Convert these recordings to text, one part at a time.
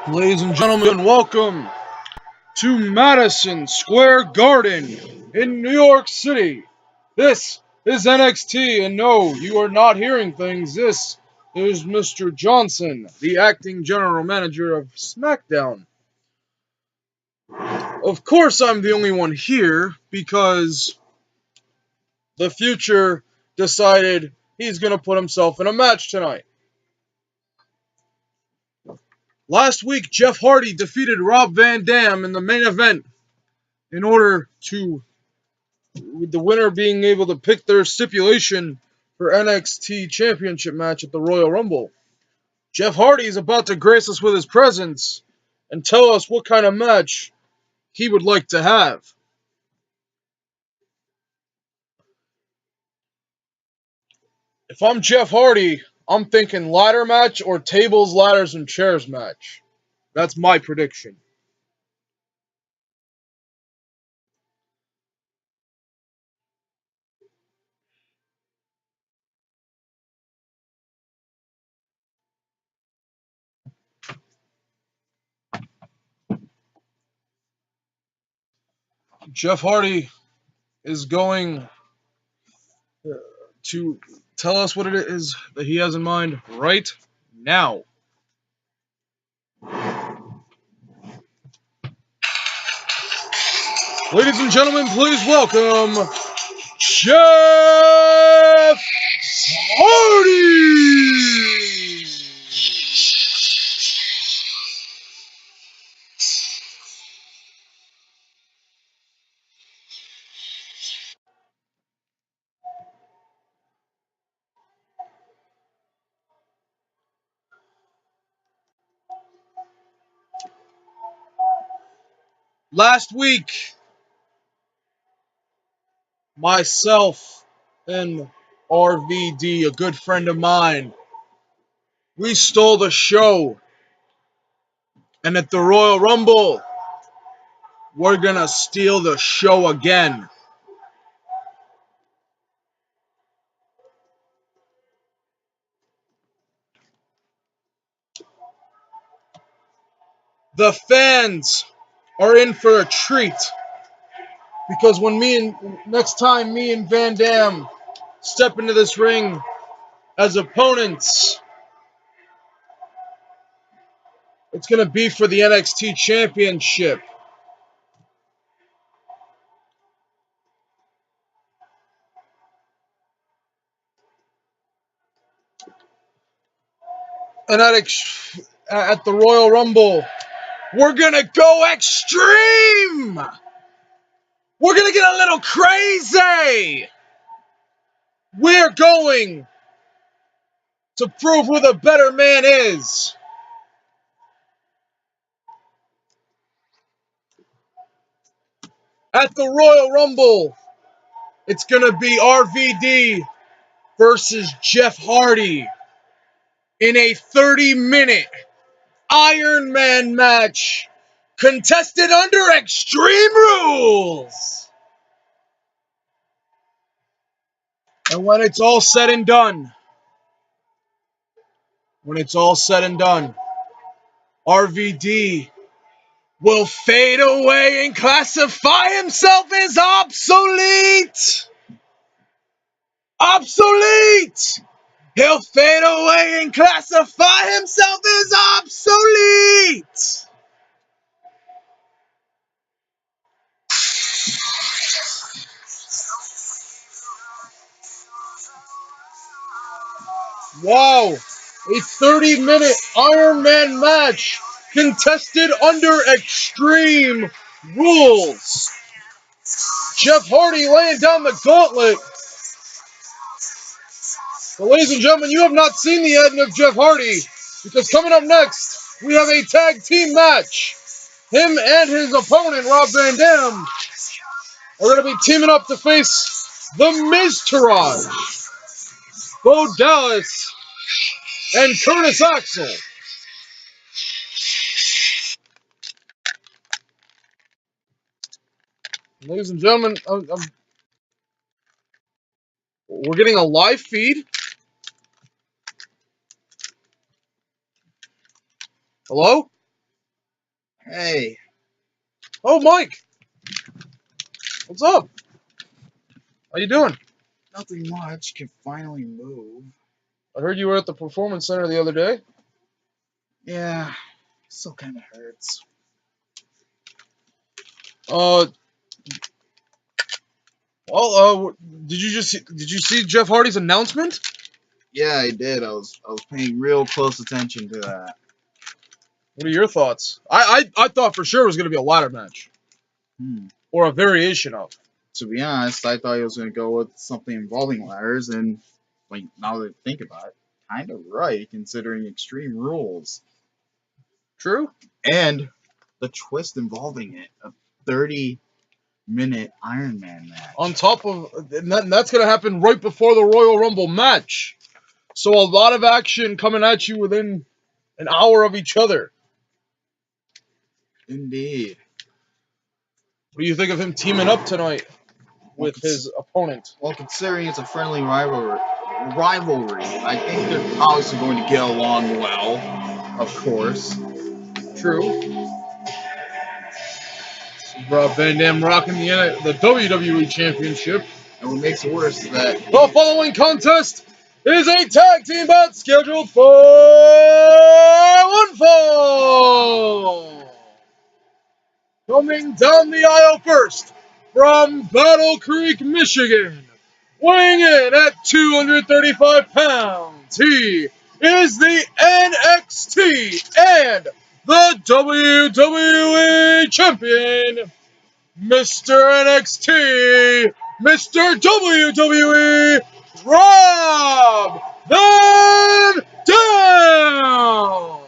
Ladies and gentlemen, welcome to Madison Square Garden in New York City. This is NXT, and no, you are not hearing things. This is Mr. Johnson, the acting general manager of SmackDown. Of course, I'm the only one here because the future decided he's going to put himself in a match tonight. Last week, Jeff Hardy defeated Rob Van Dam in the main event in order to, with the winner being able to pick their stipulation for NXT Championship match at the Royal Rumble. Jeff Hardy is about to grace us with his presence and tell us what kind of match he would like to have. If I'm Jeff Hardy, I'm thinking ladder match or tables, ladders, and chairs match. That's my prediction. Jeff Hardy is going to tell us what it is that he has in mind right now. Ladies and gentlemen, please welcome Jeff Hardy! Last week, myself and RVD, a good friend of mine, we stole the show. And at the Royal Rumble, we're gonna steal the show again. The fans are in for a treat because when next time me and Van Dam step into this ring as opponents, it's going to be for the NXT Championship. And at the Royal Rumble, we're going to go extreme! We're going to get a little crazy! We're going to prove who the better man is. At the Royal Rumble, it's going to be RVD versus Jeff Hardy in a 30-minute Iron Man match contested under Extreme Rules. And when it's all said and done, RVD will fade away and classify himself as obsolete. Obsolete! He'll fade away and classify himself as obsolete! Wow! A 30-minute Iron Man match contested under Extreme Rules. Jeff Hardy laying down the gauntlet. But ladies and gentlemen, you have not seen the end of Jeff Hardy, because coming up next, we have a tag team match. Him and his opponent, Rob Van Dam, are going to be teaming up to face The Miztourage, Bo Dallas, and Curtis Axel. Ladies and gentlemen, we're getting a live feed. Hello? Hey, Oh, Mike, what's up? How you doing? nothing much. Can finally move. I heard you were at the Performance Center the other day. Yeah, still kind of hurts. Uh, well, did you see Jeff Hardy's announcement? Yeah, I did. I was paying real close attention to that. What are your thoughts? I thought for sure it was going to be a ladder match Hmm. or a variation of. To be honest, I thought he was going to go with something involving ladders, and like now that I think about it, kind of right considering Extreme Rules True. and the twist involving it, a 30-minute Iron Man On match. top of that's going to happen right before the Royal Rumble match, so a lot of action coming at you within an hour of each other. Indeed. What do you think of him teaming up tonight Well, with his opponent? Well, considering it's a friendly rivalry, I think they're obviously going to get along well, of course. True. Rob Van Dam rocking the WWE Championship. And what makes it worse is that The following contest is a tag team match scheduled for one fall. Coming down the aisle first from Battle Creek, Michigan, weighing in at 235 pounds, he is the NXT and the WWE Champion, Mr. NXT, Mr. WWE, Rob Van Dam!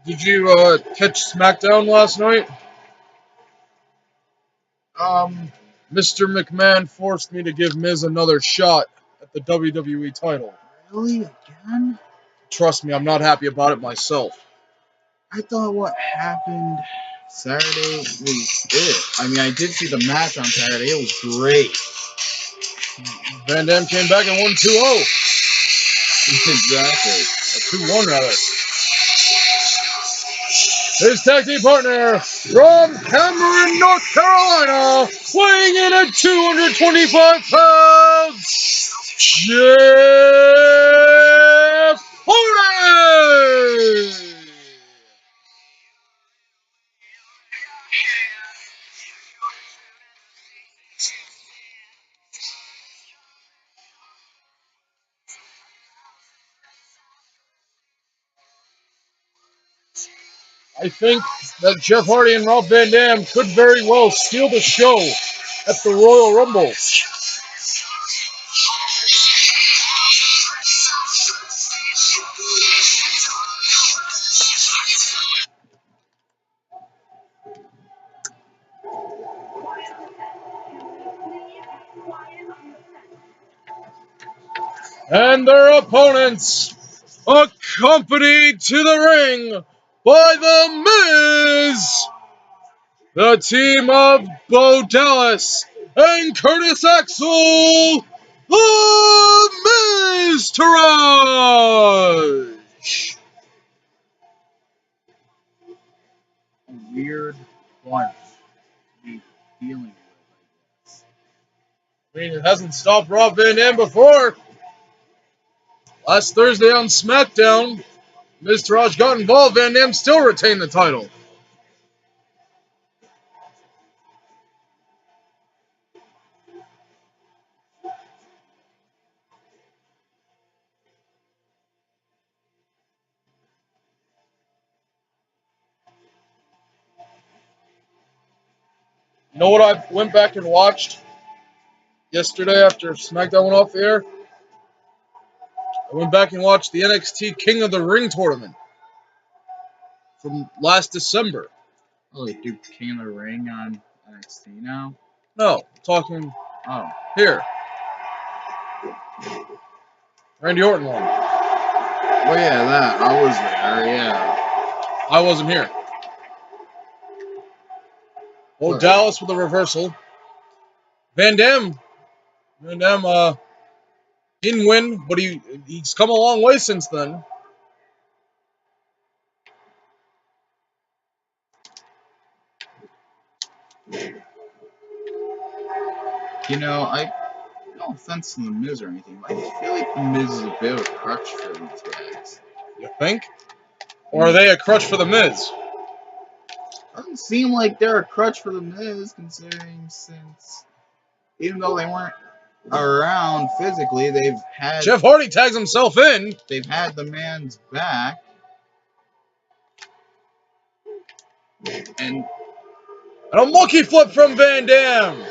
Did you catch SmackDown last night? um Mr. McMahon forced me to give Miz another shot at the WWE title. really again? Trust me, I'm not happy about it myself. I thought what happened Saturday was it. I mean, I did see the match on Saturday. It was great. Van Dam came back and won 2-0. Exactly. 2-1 rather. His tag team partner from Cameron, North Carolina, weighing in at 225 pounds, Jeff Hardy! I think that Jeff Hardy and Rob Van Dam could very well steal the show at the Royal Rumble. And their opponents, accompanied to the ring by The Miz, the team of Bo Dallas and Curtis Axel, The Miz Taraj. A weird one to be dealing with, I guess. I mean, it hasn't stopped Rob Van Dam before. Last Thursday on SmackDown, Miz Taraj got involved. Van Dam still retained the title. You know what I went back and watched yesterday after SmackDown went off the air? I went back and watched the NXT King of the Ring tournament from last December. Oh, they do King of the Ring on NXT now? No, talking Oh. here. Randy Orton won. Oh yeah, that. I was there, yeah. I wasn't here. Well, Right. Dallas with a reversal. Van Dam Van Dam didn't win, but he's come a long way since then. You know, no offense to the Miz or anything, but I feel like the Miz is a bit of a crutch for these guys. You think? Or are they a crutch for the Miz? Doesn't seem like they're a crutch for the Miz, considering since even though they weren't around physically, Jeff Hardy tags himself in. They've had the man's back, and a monkey flip from Van Dam.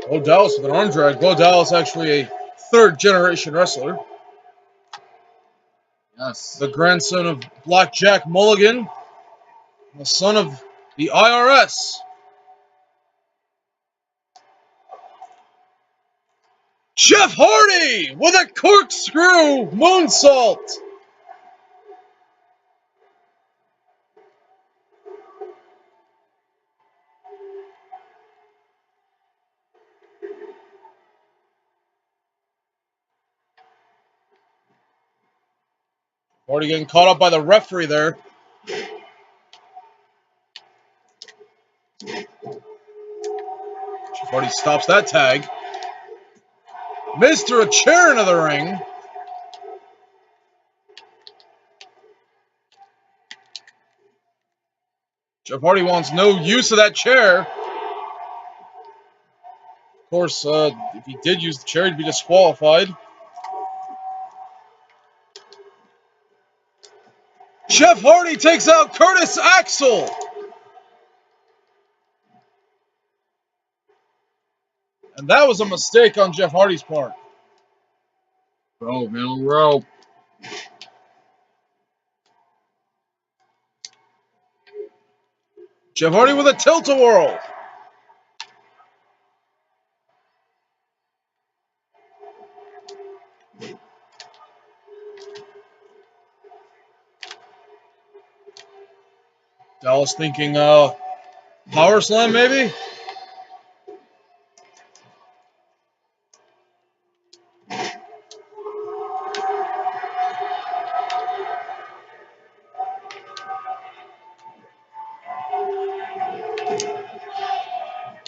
Bo Dallas with an arm drag. Bo Dallas actually a third-generation wrestler. yes, The grandson of Black Jack Mulligan. The son of the IRS. Jeff Hardy with a corkscrew moonsault. Hardy getting caught up by the referee there. Jeff Hardy stops that tag. Miz threw a chair into the ring. Jeff Hardy wants no use of that chair. Of course, if he did use the chair, he'd be disqualified. Jeff Hardy takes out Curtis Axel. And that was a mistake on Jeff Hardy's part. oh, middle rope. Jeff Hardy with a tilt-a-whirl. Dallas thinking power slam maybe?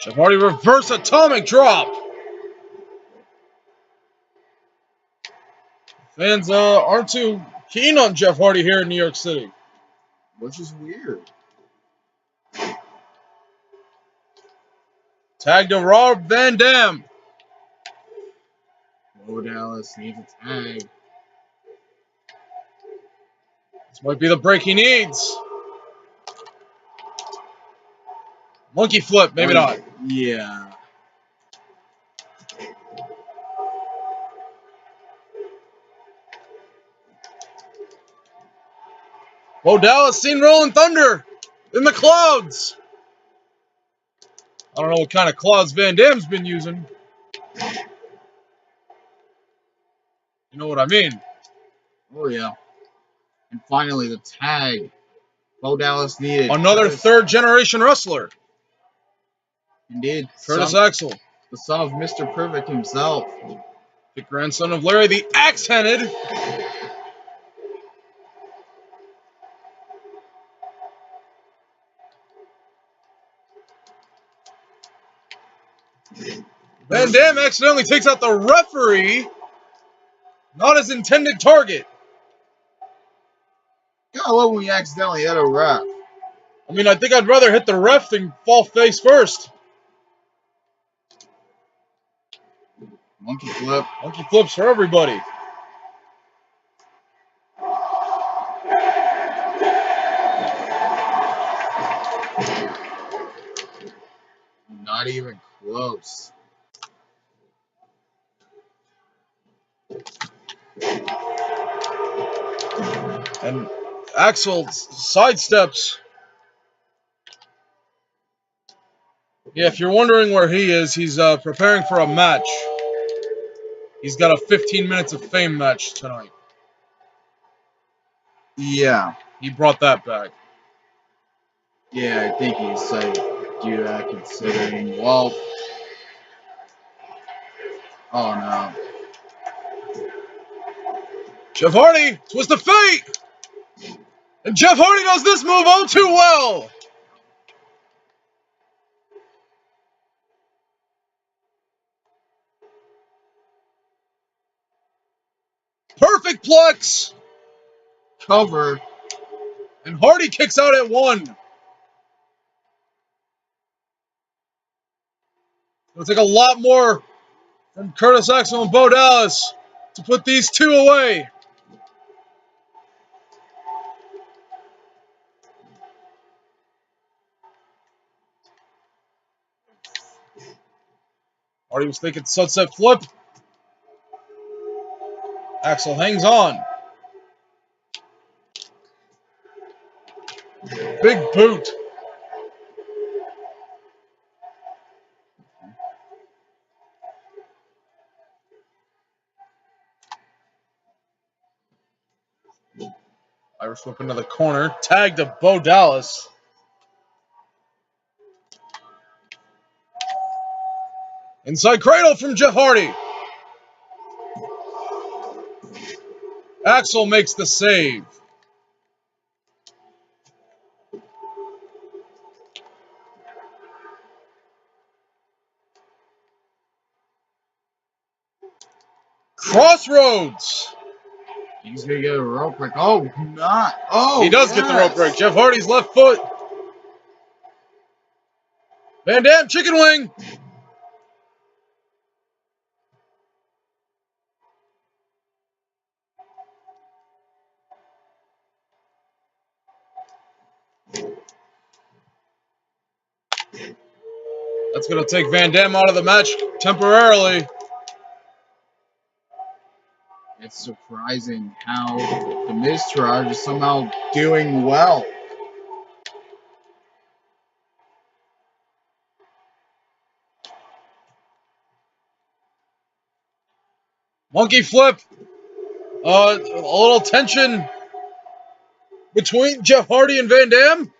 Jeff Hardy reverse atomic drop. Fans aren't too keen on Jeff Hardy here in New York City. Which is weird. Tag to Rob Van Dam. Bo Dallas needs a tag. This might be the break he needs. Monkey flip, maybe not. Yeah. Bo Dallas seen Rolling Thunder in the clouds. I don't know what kind of clouds Van Dam's been using. You know what I mean? Oh, yeah. And finally, the tag. Bo Dallas needed. Another third-generation wrestler. Indeed. Curtis Axel. The son of Mr. Perfect himself. The grandson of Larry the Axe-Headed. Van Dam accidentally takes out the referee. Not his intended target. I love when you accidentally hit a ref. I mean, I think I'd rather hit the ref than fall face first. Monkey flip. Monkey flips for everybody. Not even close. And Axel sidesteps. Yeah, if you're wondering where he is, he's preparing for a match. He's got a 15 minutes of fame match tonight. Yeah. He brought that back. Yeah, I think he's like do that considering. Well, oh no. Jeff Hardy, twist of fate! And Jeff Hardy does this move all too well! Perfect plex! Cover. And Hardy kicks out at 1. It'll take a lot more from Curtis Axel and Bo Dallas to put these two away. Hardy was thinking sunset flip. Axel hangs on. Big boot. Irish whip into the corner. Tag to Bo Dallas. Inside cradle from Jeff Hardy. Axel makes the save. Crossroads. He's gonna get a rope break. Oh, not. Oh, he does get the rope break. Jeff Hardy's left foot. Van Dam chicken wing. That's going to take Van Dam out of the match temporarily. It's surprising how the Miztourage is somehow doing well. Monkey flip. A little tension between Jeff Hardy and Van Dam.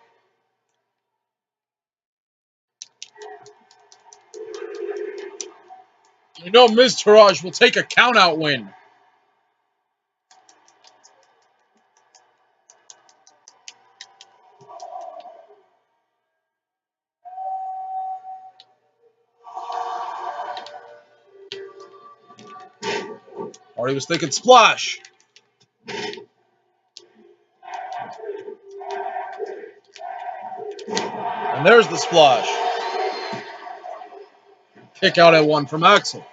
You know Miztourage will take a count-out win. Hardy was thinking splash. And there's the splash. Kick out at 1 from Axel.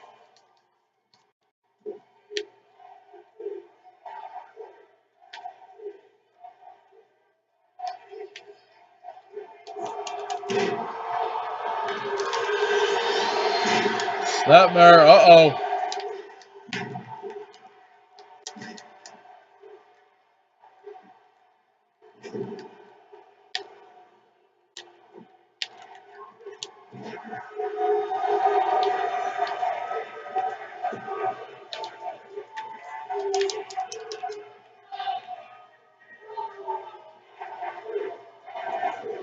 Snapmare, uh-oh.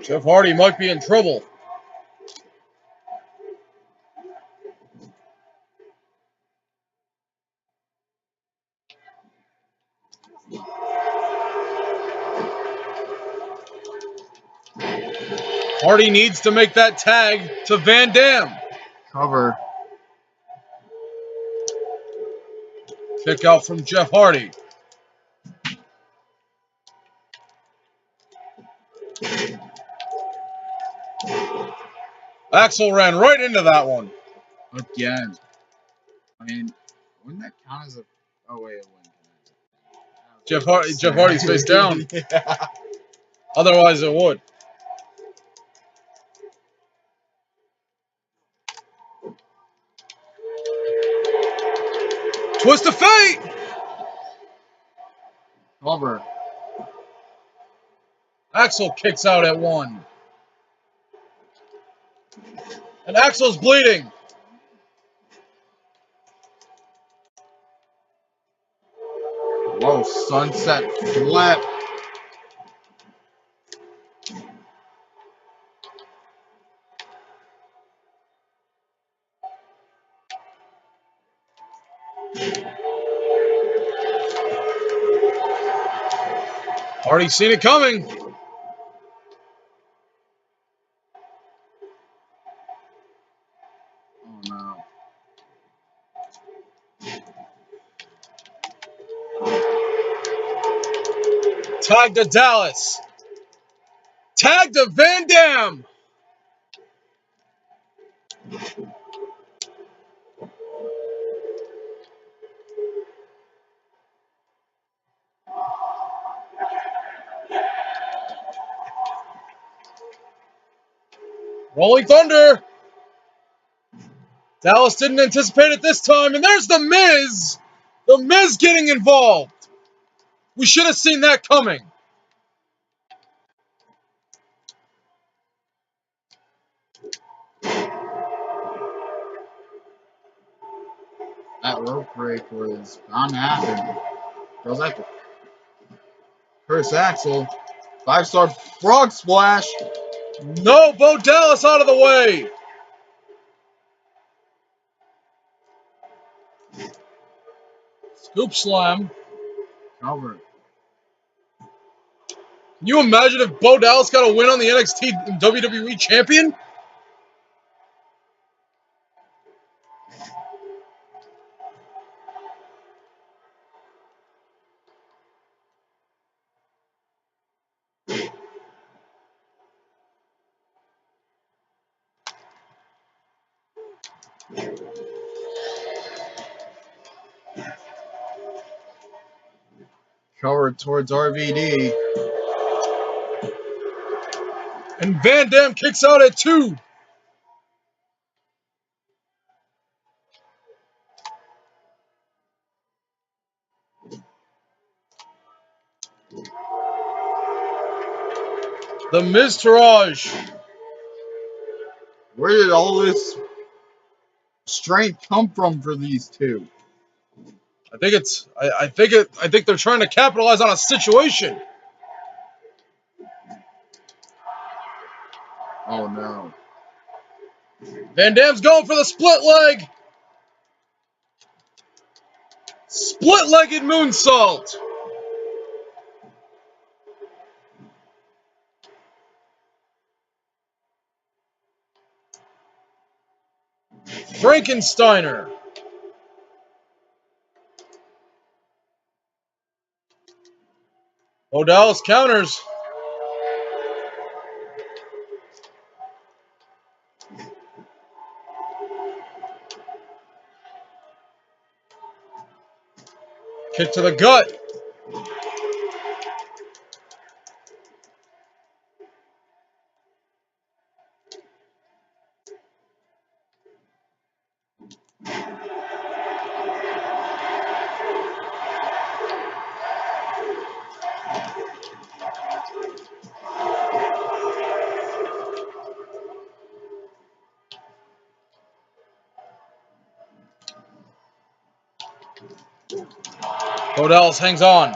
Jeff Hardy might be in trouble. Hardy needs to make that tag to Van Dam. Cover. Kick out from Jeff Hardy. Axel ran right into that one. Again. I mean, wouldn't that count as a... Oh, wait, it wouldn't. Jeff Hardy's face down. Yeah. Otherwise it would. Twist of fate! Cover. Axel kicks out at 1. And Axel's bleeding. Oh, sunset flip. Already seen it coming. Oh no. Tag to Dallas. Tag to Van Dam. Rolling Thunder. Dallas didn't anticipate it this time, and there's The Miz. The Miz getting involved. We should have seen that coming. That rope break was bound to happen. Goes after Curtis Axel. 5-star frog splash. No, Bo Dallas out of the way. Scoop slam. Cover. Can you imagine if Bo Dallas got a win on the NXT and WWE champion? Cover towards RVD. And Van Dam kicks out at 2. The Miz Taraj. Where did all this strength come from for these two? I think they're trying to capitalize on a situation. Oh no. Van Dam's going for the split leg. Split-legged moonsault. Frankensteiner. Bo Dallas counters. Kick to the gut. Bo Dallas hangs on.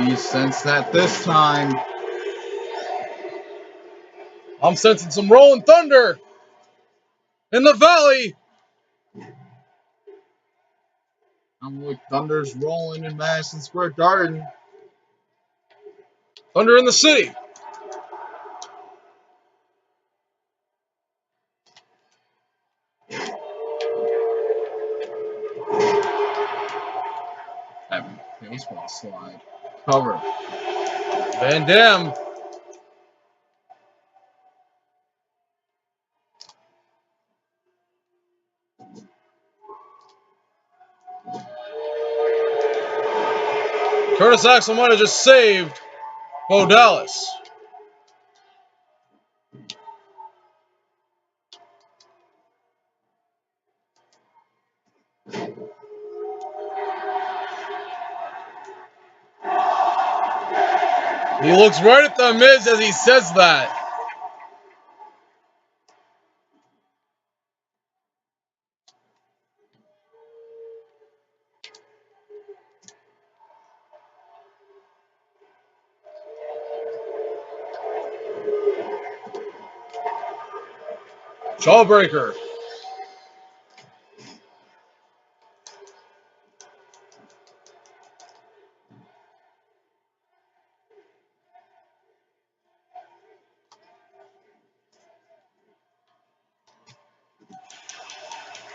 You sense that this time. I'm sensing some rolling thunder in the valley. I'm like Thunder's rolling in Madison Square Garden. Thunder in the city. That baseball slide. Cover. Van Dam. Curtis Axel might have just saved Bo Dallas. He looks right at the Miz as he says that. Jawbreaker.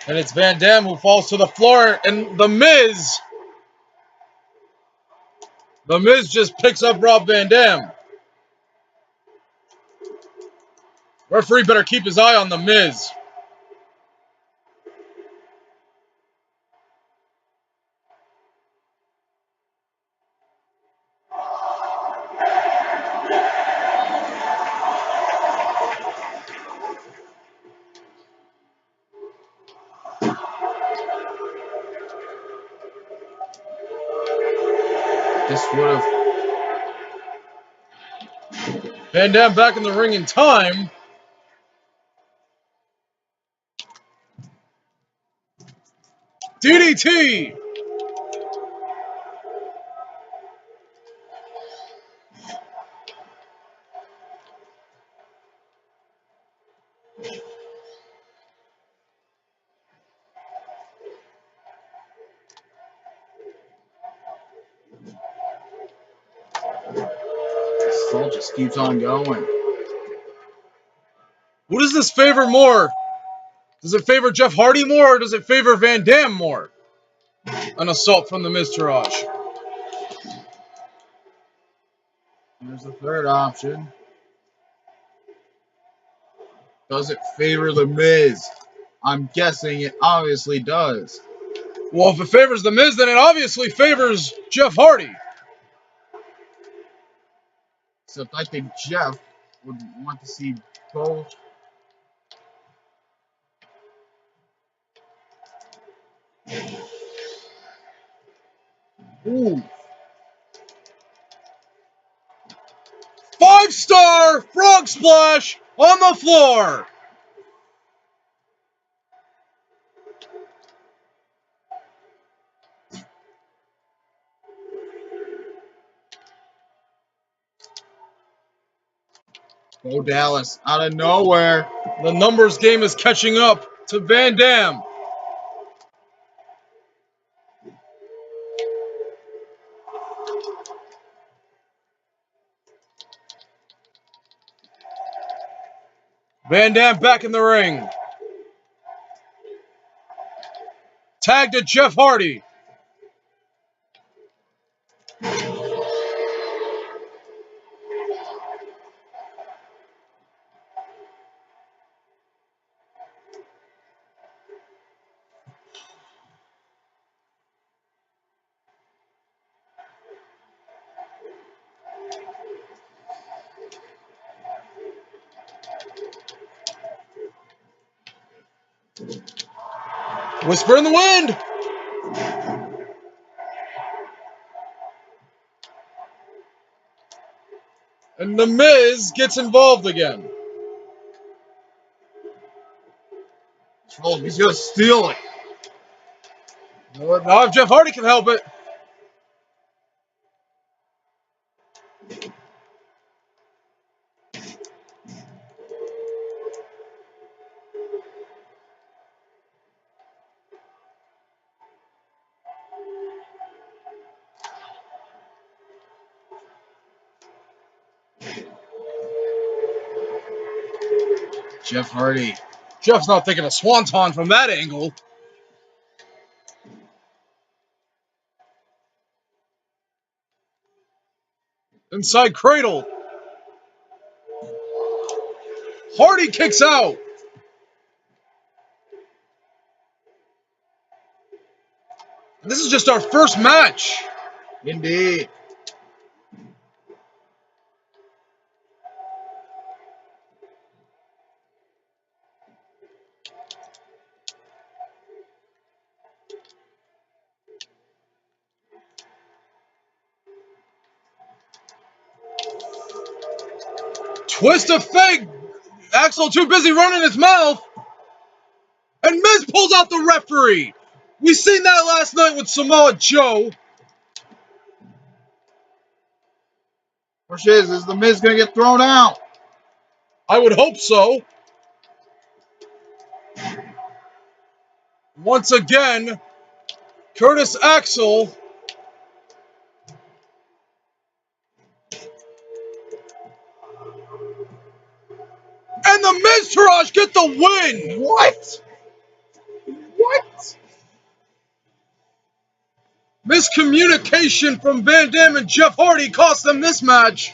And it's Van Dam who falls to the floor, and The Miz just picks up Rob Van Dam. Referee better keep his eye on The Miz. This would have. Van Dam back in the ring in time. DDT. This all just keeps on going. Who does this favor more? Does it favor Jeff Hardy more, or does it favor Van Dam more? An assault from the Miztourage. Here's the third option. Does it favor The Miz? I'm guessing it obviously does. Well, if it favors The Miz, then it obviously favors Jeff Hardy. Except I think Jeff would want to see both. Ooh. 5-star frog splash on the floor. Bo Dallas out of nowhere. The numbers game is catching up to Van Dam. Van Dam back in the ring. Tagged to Jeff Hardy. Whisper in the wind. And The Miz gets involved again. Oh, he's going to steal it. Now if Jeff Hardy can help it. Jeff Hardy. Jeff's not thinking of Swanton from that angle. Inside cradle. Hardy kicks out. This is just our first match. Indeed. Twist of fate. Axel too busy running his mouth. And Miz pulls out the referee. We seen that last night with Samoa Joe. Is The Miz going to get thrown out? I would hope so. Once again, Curtis Axel and the Miz Taraj get the win. What? What? Miscommunication from Van Dam and Jeff Hardy cost them this match.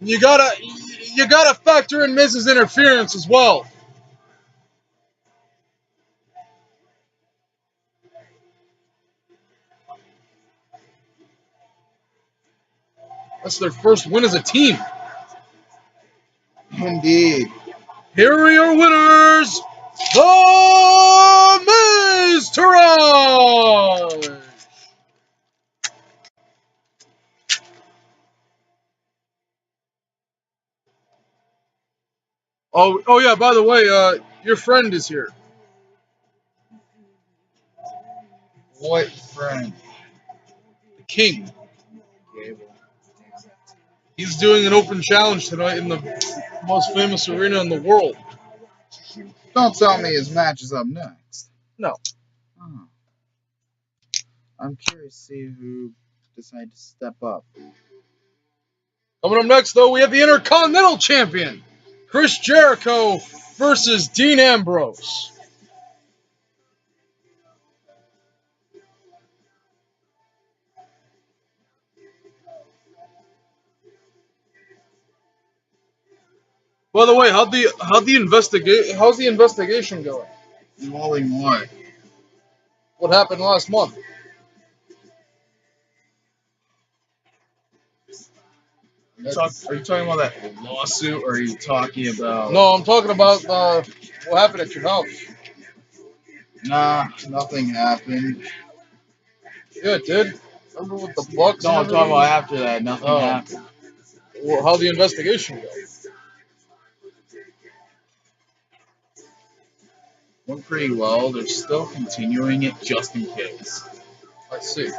You gotta factor in Miz's interference as well. That's their first win as a team. Indeed. Here are your winners, the Miz Taraj. Oh yeah. By the way, your friend is here. What friend? The King. Gable. He's doing an open challenge tonight in the most famous arena in the world. Don't tell me his match is up next. No. Oh. I'm curious to see who decided to step up. Coming up next, though, we have the Intercontinental Champion, Chris Jericho versus Dean Ambrose. By the way, how's the investigation going? Involving what? What happened last month? Are you talking about that lawsuit, or are you talking about... No, I'm talking about what happened at your house. Nah, nothing happened. Yeah, it did. Remember with the Bucks? No, I'm talking about after that. Nothing Oh. happened. Well, how'd the investigation go? Went pretty well. They're still continuing it just in case. I see.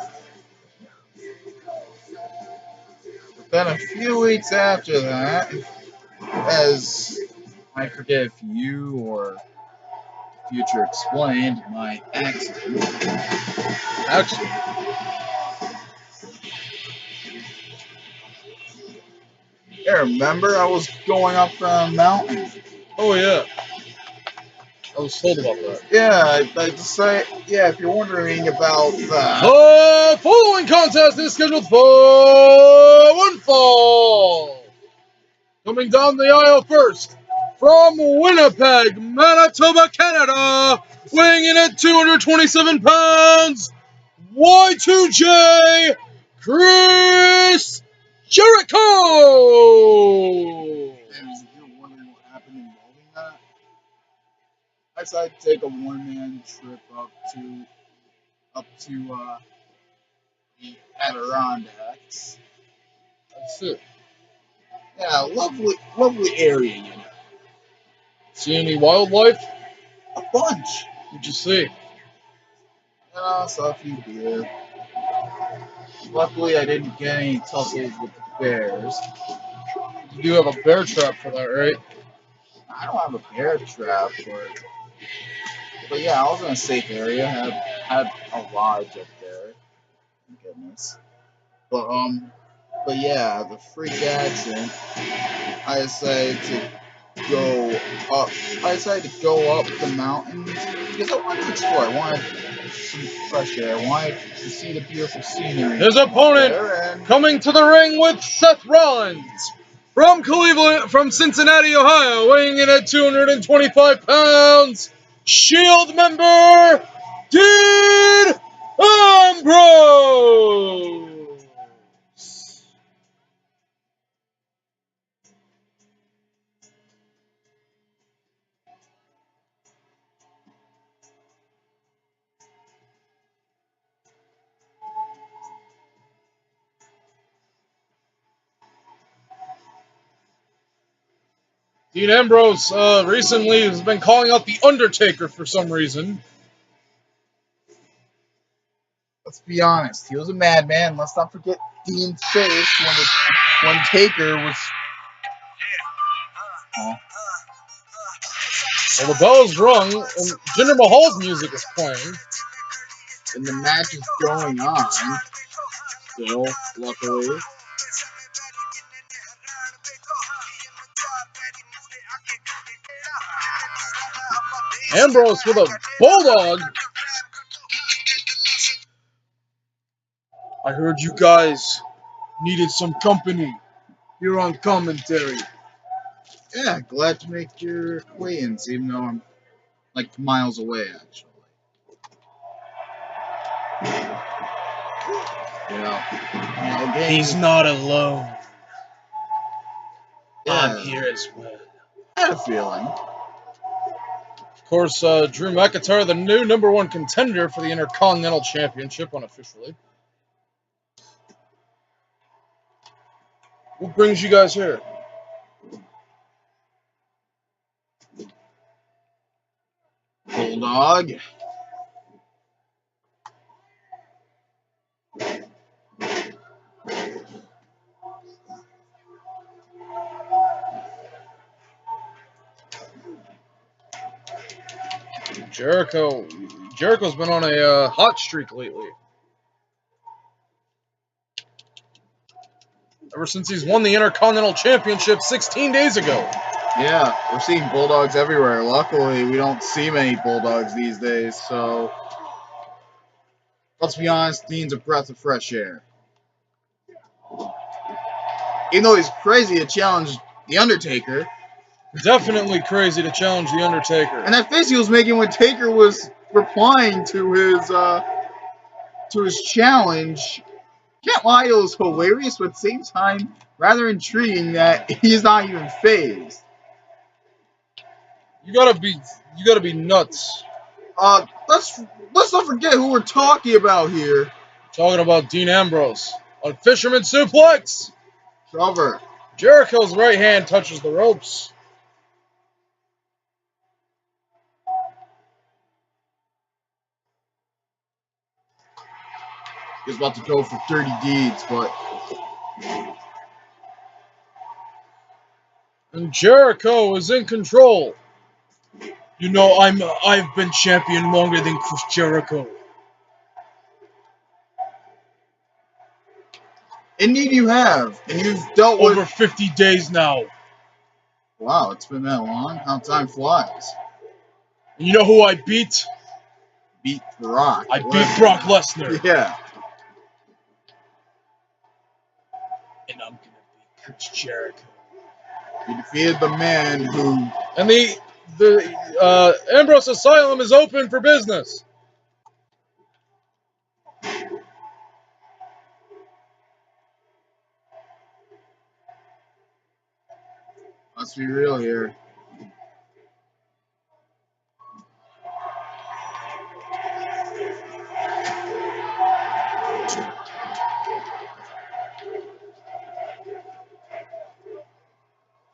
But then a few weeks after that, as I forget if you or Future explained, my accident. Actually, Yeah, remember I was going up the mountain. oh yeah, I was told about that. Yeah, I just say, yeah, if you're wondering about that. The following contest is scheduled for one fall. Coming down the aisle first, from Winnipeg, Manitoba, Canada, weighing in at 227 pounds, Y2J, Chris Jericho. And if you're wondering what happened involving that, I decided to take a one-man trip up to the Adirondacks. That's it. Yeah, lovely area, you know. See any wildlife? A bunch. What'd you see? Saw a few deer. Luckily, I didn't get any tussles with the bears. You do have a bear trap for that, right? I don't have a bear trap for it. But yeah, I was in a safe area. Had a lodge up there. Thank goodness. But yeah, the freak accident. I decided to go up. I decided to go up the mountains because I wanted to explore. I wanted some fresh air. I wanted to see the beautiful scenery. His opponent coming to the ring with Seth Rollins from Cincinnati, Ohio, weighing in at 225 pounds, Shield member Dean Ambrose. Dean Ambrose recently has been calling out The Undertaker for some reason. Let's be honest, he was a madman. Let's not forget Dean's face when Taker was. Oh. Well, the bell is rung, and Jinder Mahal's music is playing. And the match is going on. Still, luckily. Ambrose with a bulldog. I heard you guys needed some company here on commentary. Yeah, glad to make your acquaintance, even though I'm like miles away, actually. He's not alone. Yeah, I'm here as well. I had a feeling. Of course, Drew McIntyre, the new #1 contender for the Intercontinental Championship unofficially. What brings you guys here? Bulldog. Jericho's been on a hot streak lately. Ever since he's won the Intercontinental Championship 16 days ago. Yeah, we're seeing Bulldogs everywhere. Luckily, we don't see many Bulldogs these days, so let's be honest, Dean's a breath of fresh air. Even though he's crazy to challenge The Undertaker. Definitely crazy to challenge The Undertaker. And that face he was making when Taker was replying to his challenge, can't lie, it was hilarious, but at the same time, rather intriguing that he's not even phased. You gotta be nuts. Let's not forget who we're talking about here. Talking about Dean Ambrose on Fisherman Suplex. Cover. Jericho's right hand touches the ropes. He's about to go for 30 deeds, but and Jericho is in control. You know, I've been champion longer than Chris Jericho. indeed you have, and you've dealt Over with 50 days now. Wow, it's been that long. How time flies. And you know who I beat? Beat Brock. I beat Brock Lesnar. Yeah. And I'm gonna beat Chris Jericho. You defeated the man who. And the Ambrose Asylum is open for business. Let's be real here.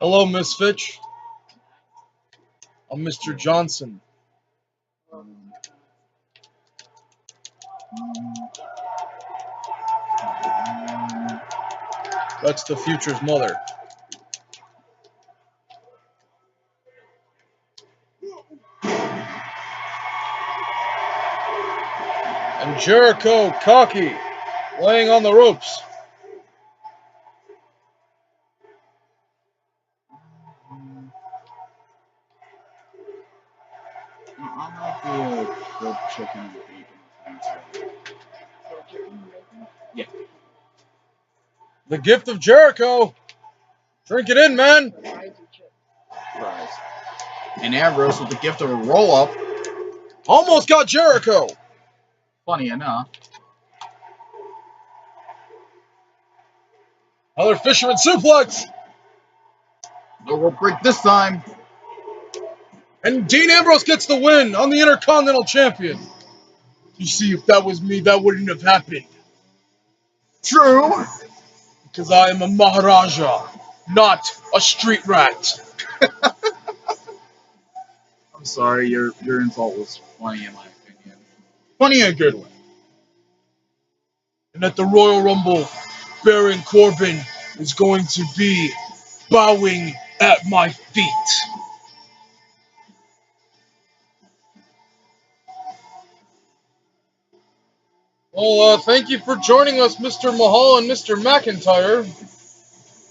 Hello, Miss Fitch. I'm Mr. Johnson. That's the future's mother. And Jericho, cocky, laying on the ropes. I'm not the grilled chicken and bacon. Yeah. The gift of Jericho. Drink it in, man. Fries. And Ambrose with the gift of a roll-up. Almost got Jericho. Funny enough. Another Fisherman Suplex. No rope break this time. And Dean Ambrose gets the win on the Intercontinental Champion. You see, if that was me, that wouldn't have happened. True. Because I am a Maharaja, not a street rat. I'm sorry, your insult was funny in my opinion. Funny in a good way. And at the Royal Rumble, Baron Corbin is going to be bowing at my feet. Well, thank you for joining us, Mr. Mahal and Mr. McIntyre.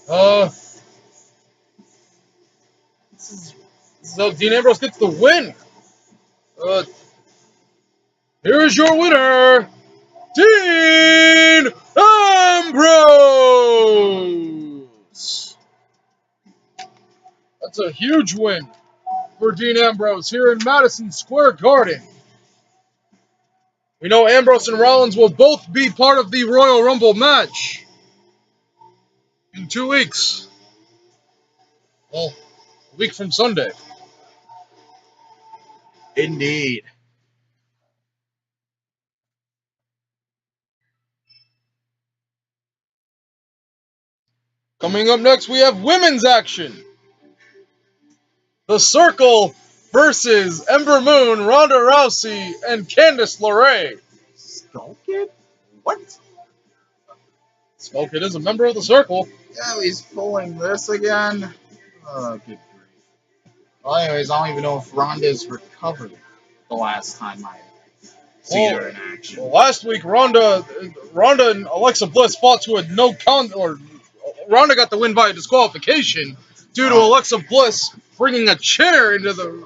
Uh, this is how Dean Ambrose gets the win. Uh, here is your winner, Dean Ambrose. That's a huge win for Dean Ambrose here in Madison Square Garden. We know Ambrose and Rollins will both be part of the Royal Rumble match in 2 weeks. Well, a week from Sunday. Indeed. Coming up next, we have women's action. The Circle versus Ember Moon, Ronda Rousey, and Candice LeRae. Skull Kid? What? Skull Kid is a member of the Circle. Yeah, he's pulling this again. Oh, good grief. Well, anyways, I don't even know if Ronda's recovered the last time I seen her in action. Well, last week, Ronda and Alexa Bliss fought to a Ronda got the win by a disqualification due to Alexa Bliss bringing a chair into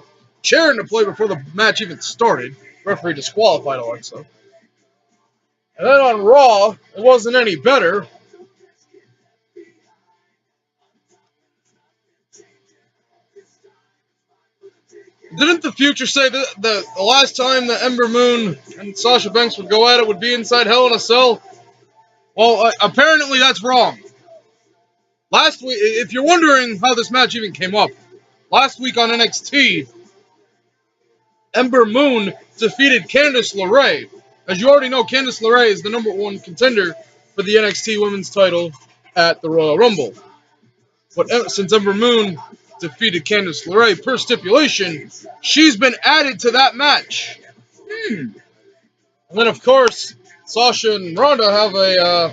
play before the match even started. Referee disqualified Alexa. And then on Raw, it wasn't any better. Didn't the future say that the last time that Ember Moon and Sasha Banks would go at it would be inside Hell in a Cell? Well, apparently that's wrong. Last week, if you're wondering how this match even came up, last week on NXT, Ember Moon defeated Candice LeRae. As you already know, Candice LeRae is the #1 contender for the NXT Women's title at the Royal Rumble. But since Ember Moon defeated Candice LeRae per stipulation, she's been added to that match. And then, of course, Sasha and Ronda have a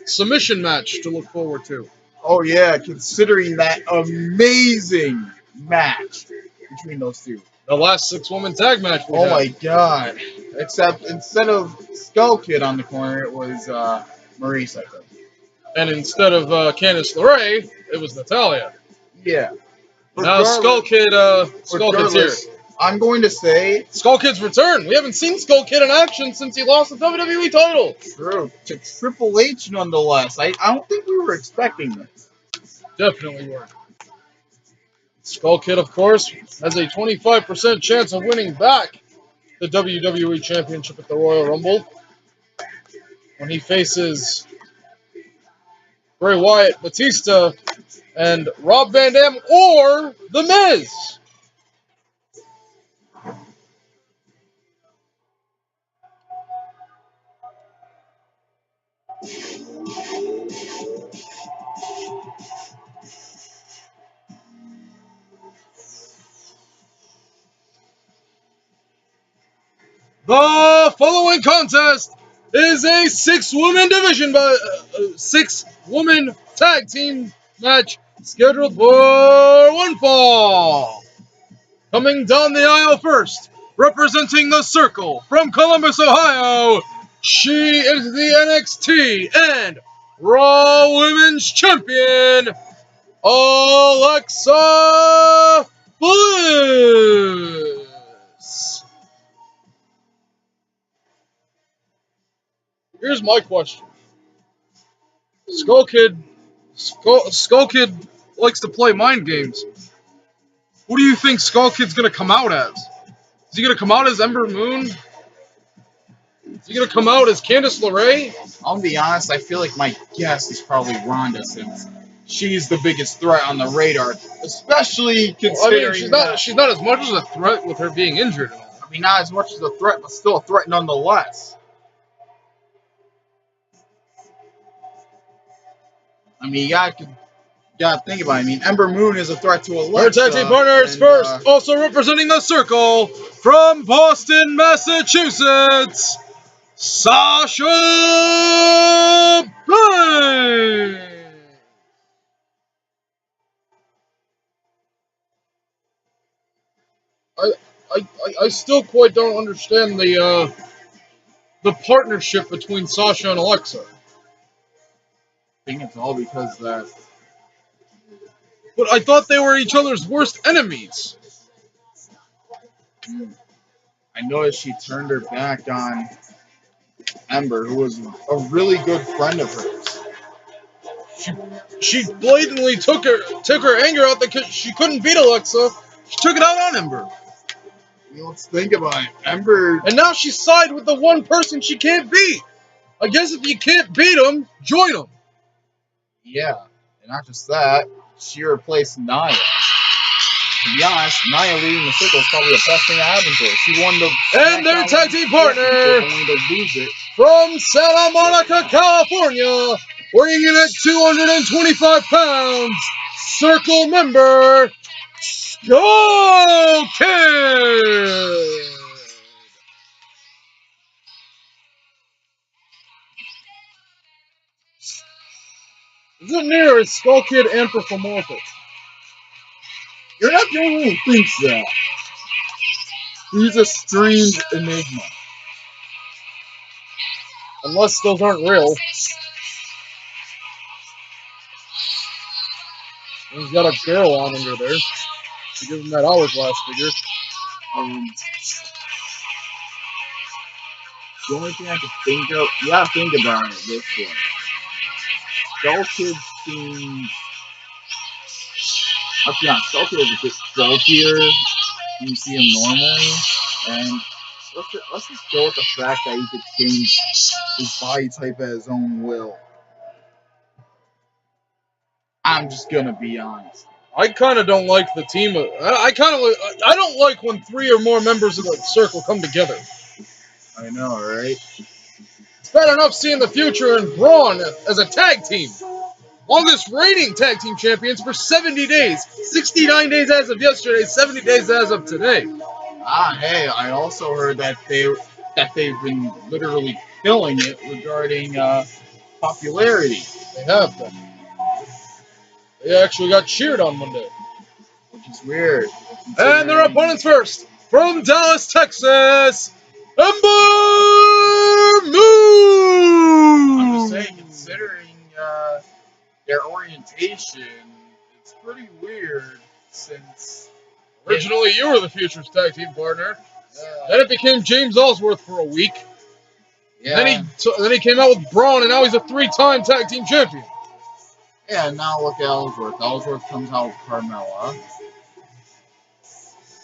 submission match to look forward to. Oh, yeah, considering that amazing match between those two. The last 6-woman tag match. Oh, my God. Except instead of Skull Kid on the corner, it was Maurice, I think. And instead of Candice LeRae, it was Natalya. Yeah. Now Skull Kid's here. I'm going to say Skull Kid's return. We haven't seen Skull Kid in action since he lost the WWE title. True. To Triple H, nonetheless. I don't think we were expecting this. Definitely weren't. Skull Kid, of course, has a 25% chance of winning back the WWE Championship at the Royal Rumble when he faces Bray Wyatt, Batista, and Rob Van Dam or The Miz. The following contest is a 6-woman division, but 6-woman tag team match scheduled for one fall. Coming down the aisle first, representing the Circle from Columbus, Ohio, she is the NXT and Raw Women's Champion, Alexa Bliss. Here's my question. Skull Kid likes to play mind games. Who do you think Skull Kid's going to come out as? Is he going to come out as Ember Moon? Is he going to come out as Candice LeRae? I'll be honest, I feel like my guess is probably Ronda, since she's the biggest threat on the radar, especially considering she's not as much as a threat with her being injured. I mean, not as much as a threat, but still a threat nonetheless. I mean, you gotta think about it. I mean, Ember Moon is a threat to Alexa. Our tag team partners first, also representing the Circle from Boston, Massachusetts, Sasha Banks. I still quite don't understand the the partnership between Sasha and Alexa. I think it's all because that. But I thought they were each other's worst enemies. I noticed she turned her back on Ember, who was a really good friend of hers. She blatantly took her anger out because she couldn't beat Alexa. She took it out on Ember. Let's think about it. Ember. And now she's sided with the one person she can't beat. I guess if you can't beat them, join them. Yeah, and not just that, she replaced Nia. To be honest, Nia leading the circle is probably the best thing that happened to her. She won the and their tag team partner only to lose it from Santa Monica, California, weighing in at 225 pounds, Circle member Skull Kid. Is it near as Skull Kid anthropomorphic? You're not the only one who thinks that. He's a strange enigma. Unless those aren't real. He's got a girl on under there to give him that hourglass figure. The only thing I can think of, you gotta think about it this way. Skull Kid seems, let's be honest, Skull Kid is a bit bulkier when you see him normally, and let's just go with the fact that he could change his body type at his own will. I'm just gonna be honest. I kind of don't like the team. I don't like when 3 or more members of the circle come together. I know, right? It's bad enough seeing the Future and Braun as a tag team. Longest reigning tag team champions for 70 days. 69 days as of yesterday, 70 days as of today. Hey, I also heard that they've been literally killing it regarding popularity. They have been. They actually got cheered on Monday. Which is weird. And their opponents first, from Dallas, Texas, Ember Moon! I'm just saying, considering their orientation, it's pretty weird since... Originally, you were the Future's tag team partner. Then it became James Ellsworth for a week. Yeah. Then he came out with Braun, and now he's a 3-time tag team champion. Yeah, now look at Ellsworth. Ellsworth comes out with Carmella.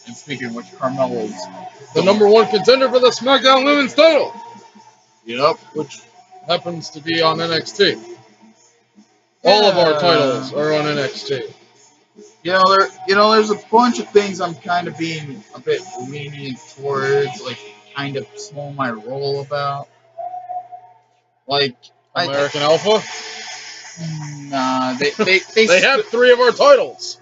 And speaking of which, Carmella's the #1 contender for the SmackDown Women's title. Yep. Which happens to be on NXT. All of our titles are on NXT. There's a bunch of things I'm kind of being a bit lenient towards, like kind of slow my roll about. Like American Alpha? Nah, they have 3 of our titles.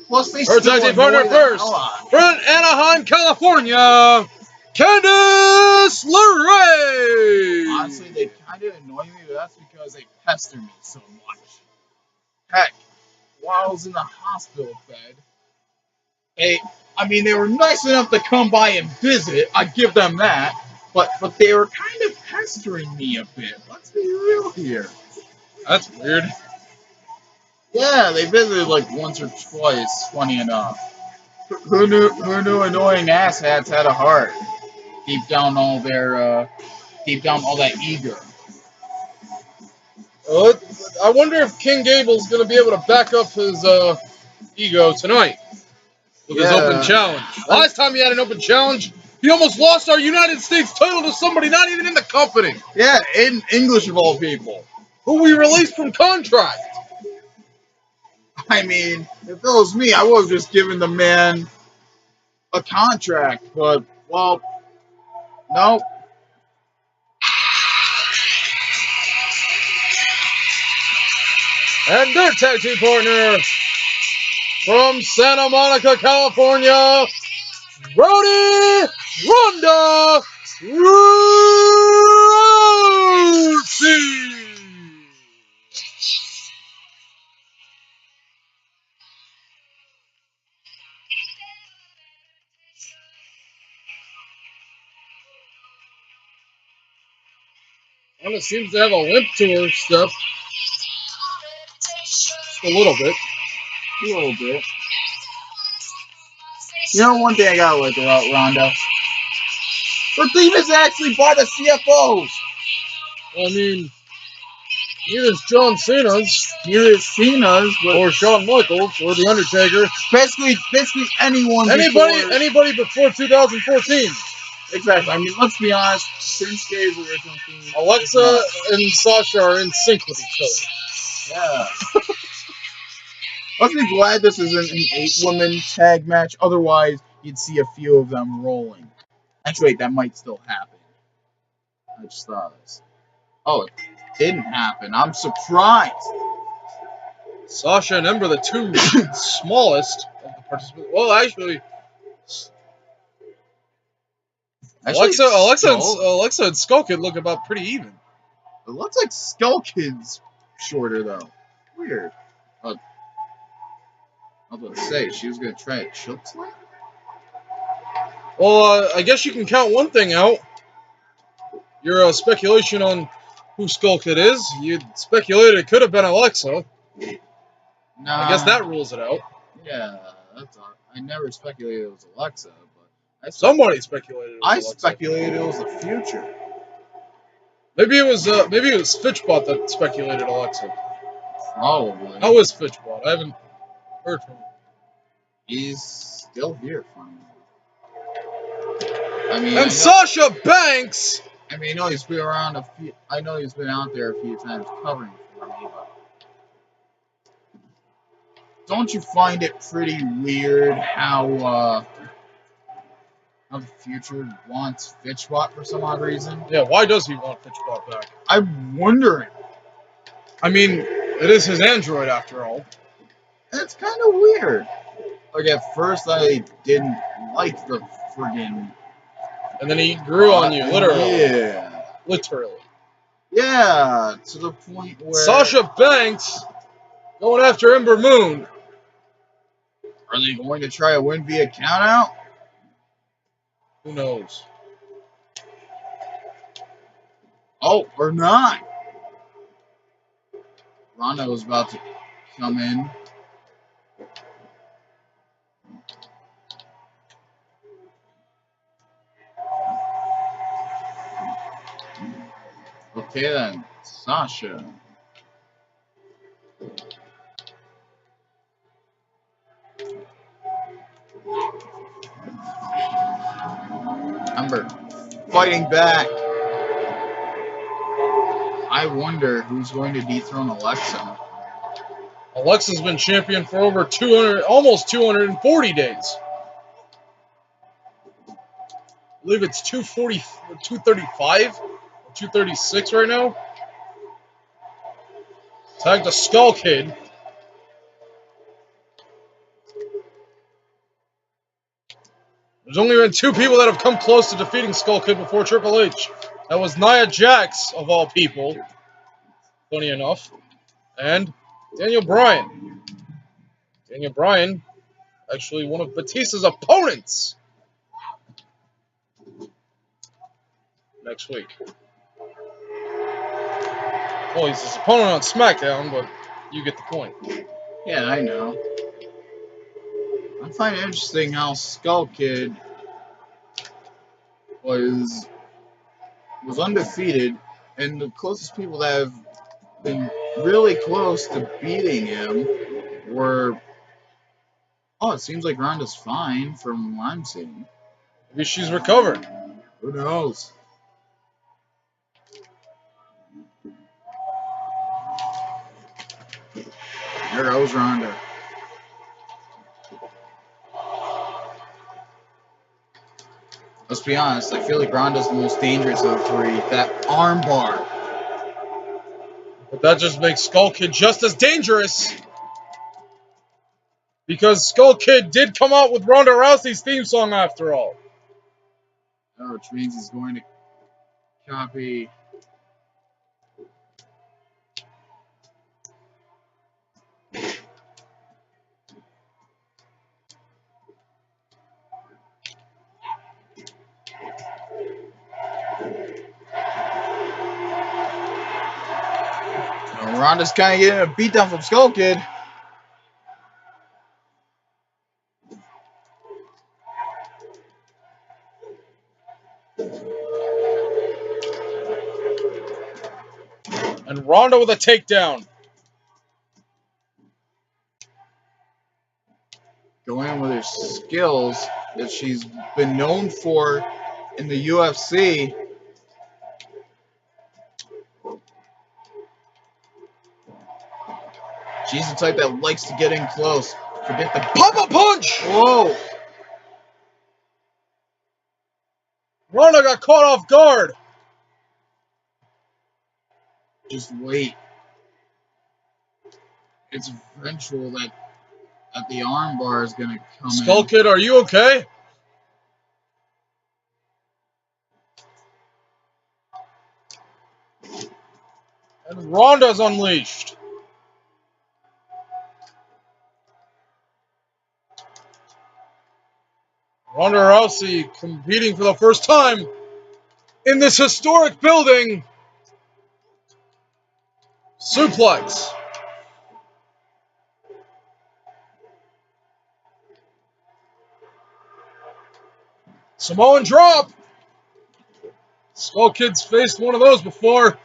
Plus they our tag team partner first, from Anaheim, California, Candice LeRae. Honestly, they kind of annoy me, but that's because they pester me so much. Heck, while I was in the hospital bed, they were nice enough to come by and visit. I give them that, but they were kind of pestering me a bit. Let's be real here. That's weird. Yeah, they visited like once or twice. Funny enough. Who knew annoying asshats had a heart? Deep down all that ego. I wonder if King Gable's going to be able to back up his ego tonight with his open challenge. Last time he had an open challenge, he almost lost our United States title to somebody not even in the company. Yeah, in English of all people. Who we released from contract. I mean, if it was me, I would have just given the man a contract, but, well, nope. And their tag team partner from Santa Monica, California, Rowdy Ronda Rousey. Ronda seems to have a limp to her step. Just a little bit. A little bit. You know one thing I gotta like about Ronda? Her team is actually by the CFOs. I mean, neither's John Cena's. Neither is Cena's, or Shawn Michaels, or The Undertaker. Basically anyone. Anybody before 2014. Exactly. I mean, let's be honest. Shinsuke's original team. Alexa and Sasha are in sync with each other. Yeah. Let's be glad this isn't an 8-woman tag match. Otherwise, you'd see a few of them rolling. Actually, wait, that might still happen. I just thought this. Oh, it didn't happen. I'm surprised. Sasha and Ember, the two smallest of the participants. Well, actually, Alexa and Skull Kid look about pretty even. It looks like Skull Kid's shorter, though. Weird. I was about to say, she was going to try a choke slam? Well, I guess you can count one thing out. Your speculation on who Skull Kid is. You speculated it could have been Alexa. Nah. I guess that rules it out. Yeah, that's all. I never speculated it was Alexa, but somebody speculated it was Alexa. I speculated it was the future. Maybe it was Fitchbot that speculated Alexa. Probably. How is Fitchbot? I haven't heard from him. He's still here, finally. I mean, and Sasha Banks. I mean, I know he's been around a few. I know he's been out there a few times covering for me, but don't you find it pretty weird how the future wants Fitchbot for some odd reason? Yeah, why does he want Fitchbot back? I'm wondering. I mean, it is his android after all. It's kind of weird. Like, at first I didn't like the friggin'... And then he grew on you, literally. Yeah. Literally. Yeah, to the point where... Sasha Banks going after Ember Moon. Are they going to try a win via countout? Who knows? Oh, or not. Ronda was about to come in. Okay then, Sasha. Ember fighting back. I wonder who's going to dethrone Alexa. Alexa's been champion for over 200, almost 240 days. I believe it's 235 or 236 right now. Tag the Skull Kid. There's only been two people that have come close to defeating Skull Kid before Triple H. That was Nia Jax, of all people. Funny enough. And Daniel Bryan. Daniel Bryan, actually one of Batista's opponents. Next week. Well, he's his opponent on SmackDown, but you get the point. Yeah, I know. I find it interesting how Skull Kid was undefeated, and the closest people that have been really close to beating him were... Oh, it seems like Ronda's fine from what I'm seeing. Maybe she's recovered. Who knows? There goes Ronda. Let's be honest, I feel like Ronda's the most dangerous of the three. That armbar. But that just makes Skull Kid just as dangerous. Because Skull Kid did come out with Ronda Rousey's theme song after all. Oh, which means he's going to copy... Ronda's kind of getting a beatdown from Skull Kid. And Ronda with a takedown. Going in with her skills that she's been known for in the UFC. She's the type that likes to get in close. Forget the Papa punch! Whoa! Ronda got caught off guard. Just wait. It's eventual that the armbar is going to come Skull in. Kid, are you okay? And Ronda's unleashed. Ronda Rousey competing for the first time in this historic building. Suplex. Samoan drop. Skull Kid's faced one of those before.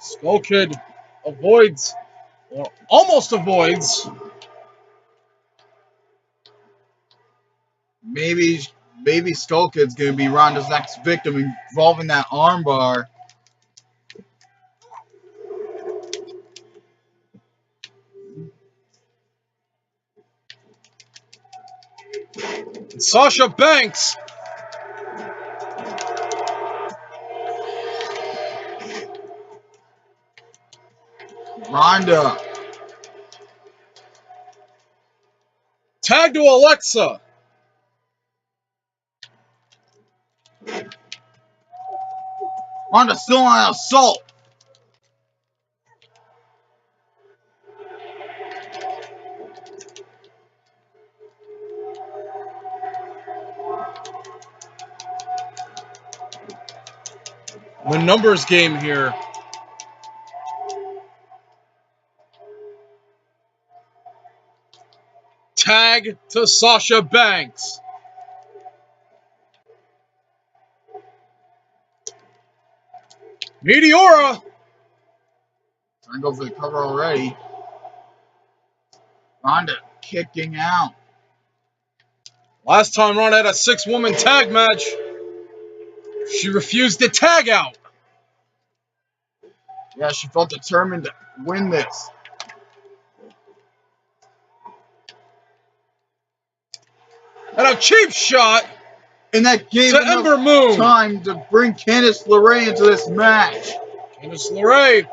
Skull Kid avoids, or almost avoids. Maybe Skull Kid's going to be Ronda's next victim involving that armbar. Sasha Banks. Ronda. Tag to Alexa. Ronda still on assault. The numbers game here. Tag to Sasha Banks. Meteora. Trying to go for the cover already. Ronda kicking out. Last time Ronda had a 6-woman tag match, she refused to tag out. Yeah, she felt determined to win this. And a cheap shot And that gave to Ember Moon. time to bring Candice LeRae into this match. Candice LeRae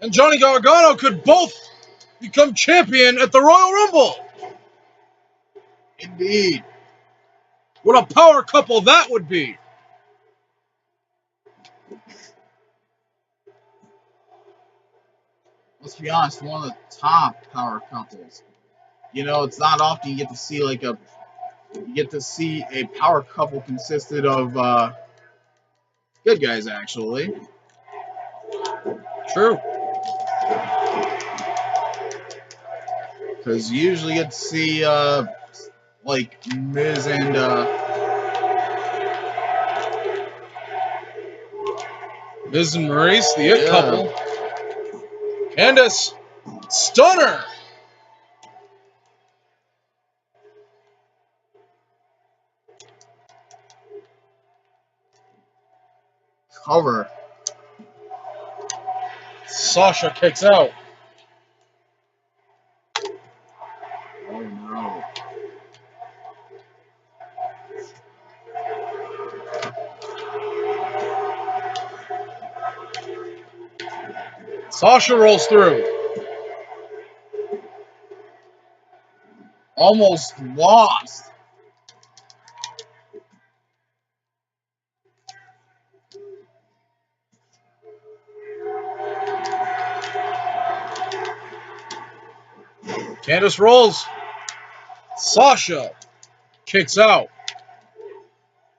and Johnny Gargano could both become champion at the Royal Rumble. Indeed. What a power couple that would be. Let's be honest, one of the top power couples. You know, it's not often you get to see a power couple consisted of good guys, actually. True. Because you usually get to see like Miz and Miz and Maurice, the It couple. Candice, stunner. cover. Sasha kicks out. Oh no. Sasha rolls through. Almost lost. Candice rolls. Sasha kicks out.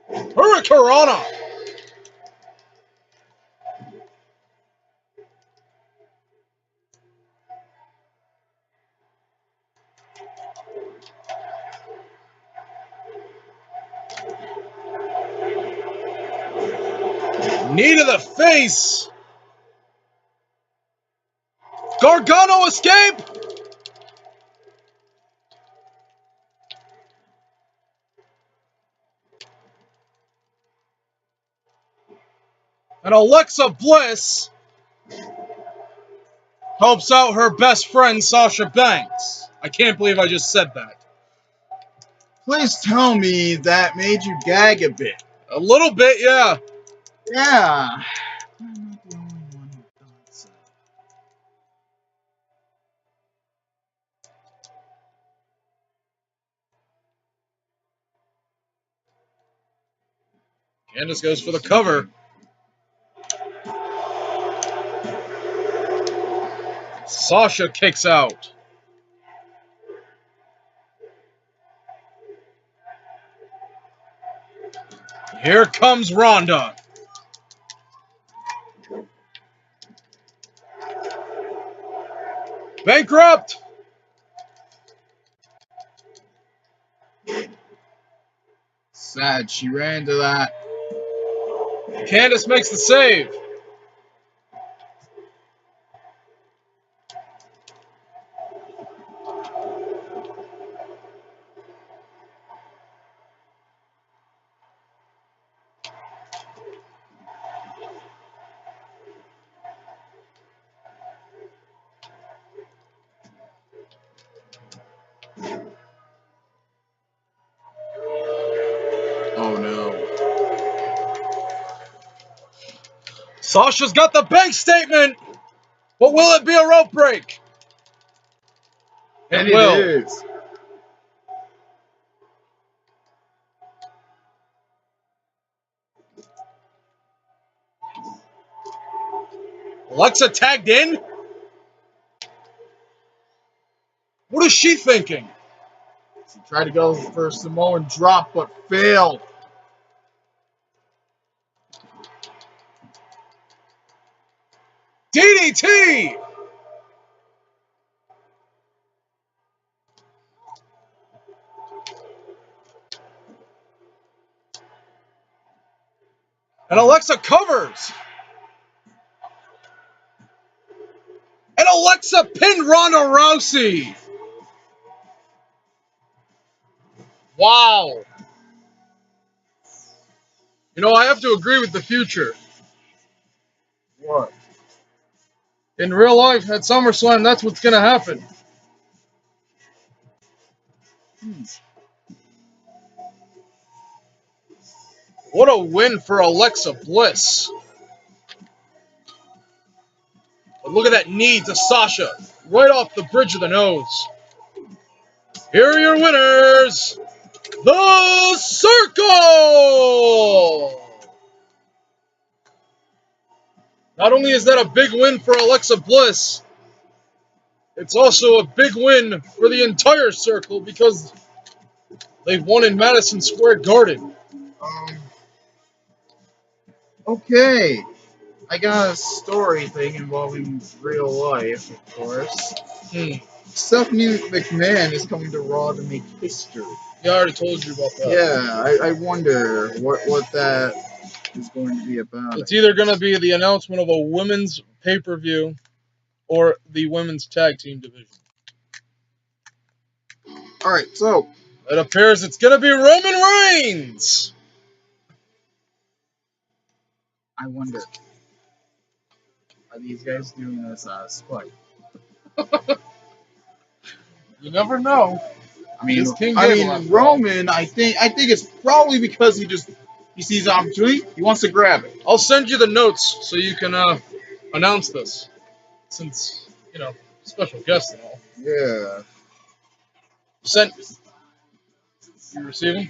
Hurricanrana. Knee to the face. Gargano escape. And Alexa Bliss helps out her best friend, Sasha Banks. I can't believe I just said that. Please tell me that made you gag a bit. A little bit, yeah. Yeah. I'm not the only one who thought so. Candice goes for the cover. Sasha kicks out. Here comes Ronda. Bankrupt. Sad she ran to that. Candice makes the save. Oh no. Sasha's got the bank statement. But will it be a rope break? And It will. it is. Alexa tagged in? What is she thinking? She tried to go for a Samoan drop but failed. DDT! And Alexa covers. And Alexa pinned Ronda Rousey. Wow. You know, I have to agree with the future. What? In real life, at SummerSlam, that's what's going to happen. What a win for Alexa Bliss. But look at that knee to Sasha. Right off the bridge of the nose. Here are your winners. The Circle! Not only is that a big win for Alexa Bliss, it's also a big win for the entire Circle because they've won in Madison Square Garden. Okay. I got a story thing involving real life, of course. Stephanie McMahon is coming to Raw to make history. Yeah, I already told you about that. Yeah, I wonder what that is going to be about. It's either going to be the announcement of a women's pay-per-view or the women's tag team division. Alright, so It appears it's going to be Roman Reigns. I wonder, are these guys doing this spike? You never know. I mean, Roman. I think it's probably because he sees an opportunity. He wants to grab it. I'll send you the notes so you can announce this, since special guest and all. Yeah. Sent. You receiving?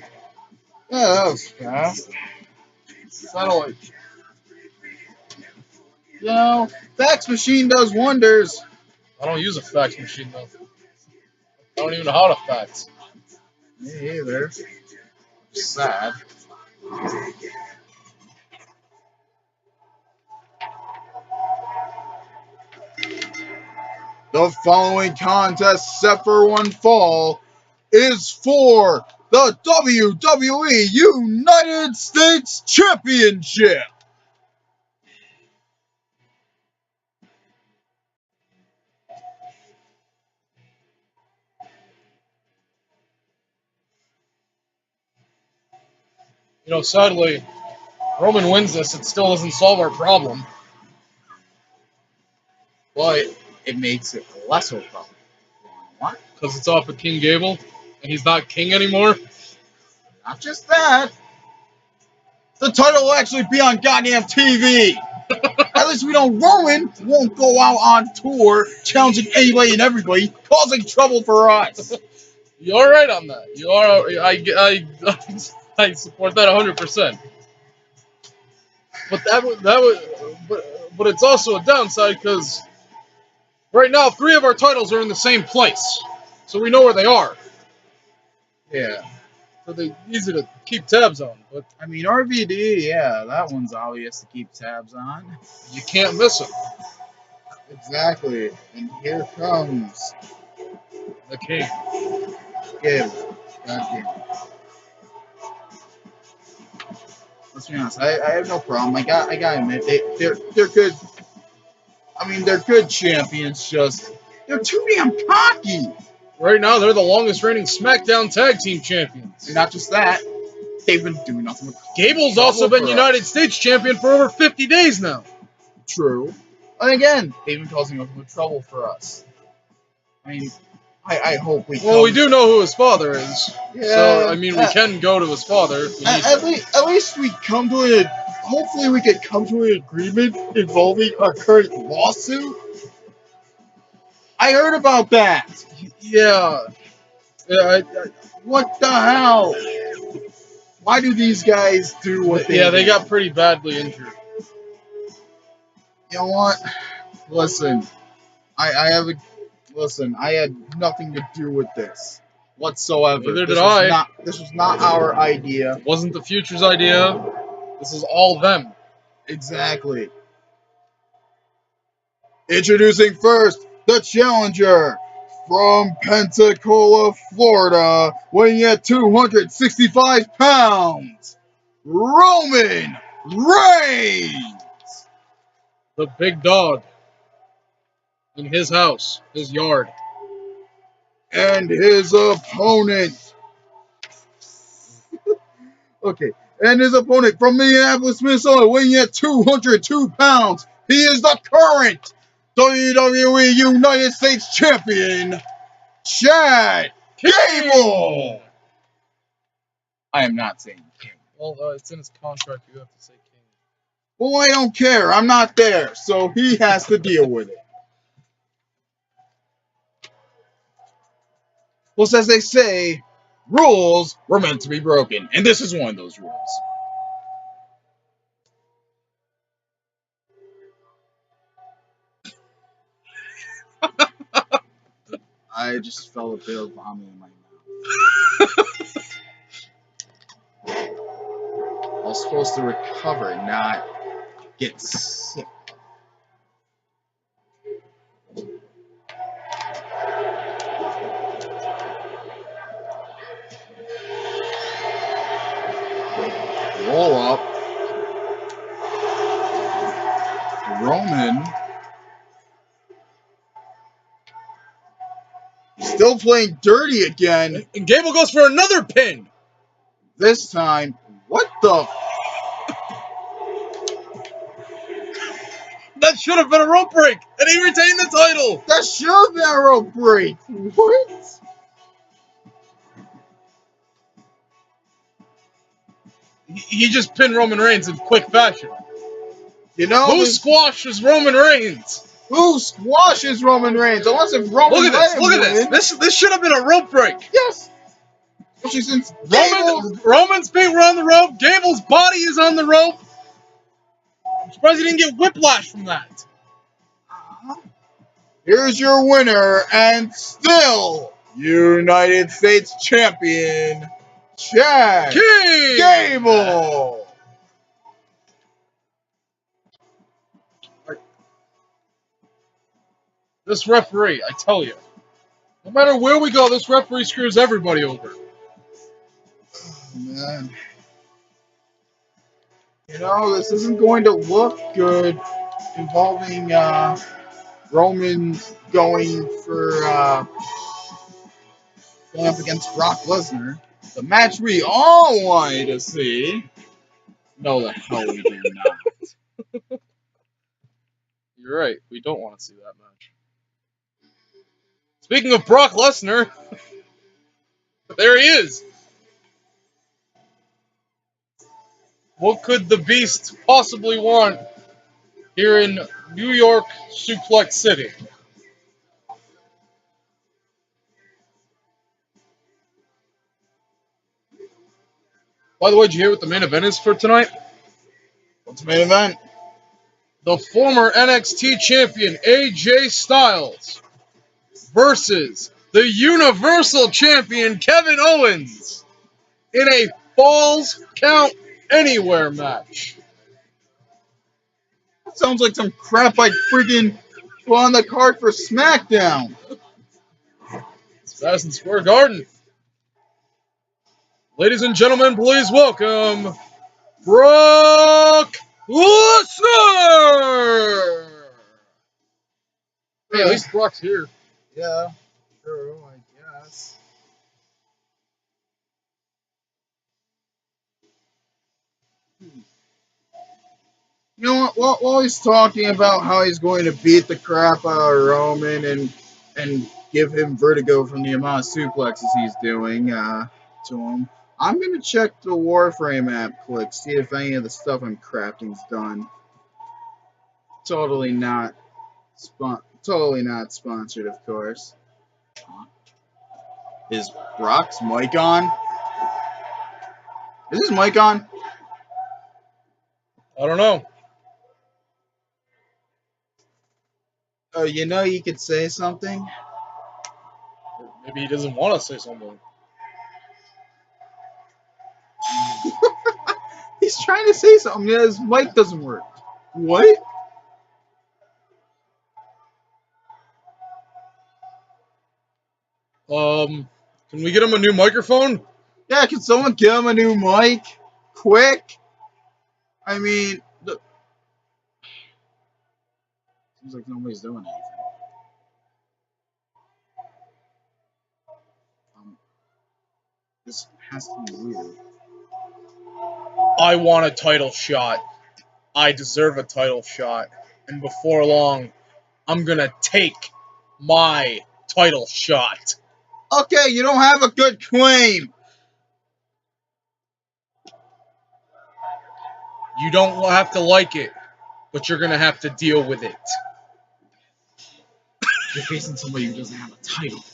Yeah, that was fast. Satellite. You know, fax machine does wonders. I don't use a fax machine though. don't even know how to fax. Me either. Sad. The following contest set for one fall is for the WWE United States Championship. You know, sadly, Roman wins this. It still doesn't solve our problem. But it makes it less of a problem. What? Because it's off of King Gable, and he's not king anymore. Not just that. The title will actually be on goddamn TV. At least we know Roman won't go out on tour challenging anybody and everybody, causing trouble for us. You're right on that. You are. I support that 100%. But but it's also a downside because right now 3 of our titles are in the same place, so we know where they are. Yeah. So they're easy to keep tabs on. But I mean, RVD, yeah, that one's obvious to keep tabs on. you can't miss them. Exactly. And here comes The king. Gable. Goddamn. Let's be honest. I have no problem. I gotta admit they're good. I mean, they're good champions. Just they're too damn cocky. Right now, they're the longest reigning SmackDown Tag Team Champions. And not just that, they've been doing nothing with Gable's also been United States Champion for over 50 days now. True. And again, they've been causing nothing but trouble for us. I mean, I hope we. Well, we do know who his father is. Yeah. So I mean, we can go to his father. If we need at least we come to an. Hopefully, we can come to an agreement involving our current lawsuit. I heard about that. Yeah. What the hell? Why do these guys do what they do? They got pretty badly injured. You know what? Listen, I had nothing to do with this whatsoever. Neither did I. This was not our idea. Wasn't the Future's idea. This is all them. Exactly. Introducing first, the challenger from Pensacola, Florida, weighing at 265 pounds, Roman Reigns. The big dog. In his house, his yard. And his opponent. Okay. And his opponent from Minneapolis, Minnesota, weighing at 202 pounds. He is the current WWE United States Champion, Chad Gable. I am not saying King. Well, it's in his contract. You have to say king. Well, I don't care. I'm not there, so he has to deal with it. Well, as they say, rules were meant to be broken, and this is one of those rules. I just felt a bit of vomit in my mouth. I was supposed to recover, not get sick. Roll up. Roman. Still playing dirty again. And Gable goes for another pin. This time, what the? That should have been a rope break, and he retained the title. That should have been a rope break. What? He just pinned Roman Reigns in quick fashion. You know who squashes Roman Reigns? Who squashes Roman Reigns? Unless if Roman Look at this. This should have been a rope break. Yes. Especially since Roman's feet were on the rope. Gable's body is on the rope. I'm surprised he didn't get whiplash from that. Here's your winner, and still United States Champion, Chad Gable. This referee, I tell you, no matter where we go, this referee screws everybody over. Man. You know, this isn't going to look good involving Roman going up against Brock Lesnar. The match we all wanted to see. No, the hell we do not. You're right. We don't want to see that match. Speaking of Brock Lesnar, there he is. What could the Beast possibly want here in New York Suplex City? By the way, did you hear what the main event is for tonight? What's the main event? The former NXT champion AJ Styles versus the Universal Champion Kevin Owens in a Falls Count Anywhere match. That sounds like some crap I'd freaking put on the card for SmackDown. It's Madison Square Garden. Ladies and gentlemen, please welcome Brock Lesnar! Hey, at least Brock's here. Yeah, true, I guess. You know what? While he's talking about how he's going to beat the crap out of Roman and give him vertigo from the amount of suplexes he's doing to him, I'm gonna check the Warframe app quick, see if any of the stuff I'm crafting's done. Totally not sponsored, of course. Is Brock's mic on? Is his mic on? I don't know. Oh, you know you could say something. Maybe he doesn't want to say something. He's trying to say something. Yeah, his mic doesn't work. What? Can we get him a new microphone? Yeah, can someone give him a new mic? Quick? I mean, seems like nobody's doing anything. This has to be weird. I want a title shot. I deserve a title shot. And before long, I'm gonna take my title shot. Okay, you don't have a good claim. You don't have to like it, but you're gonna have to deal with it. You're facing somebody who doesn't have a title.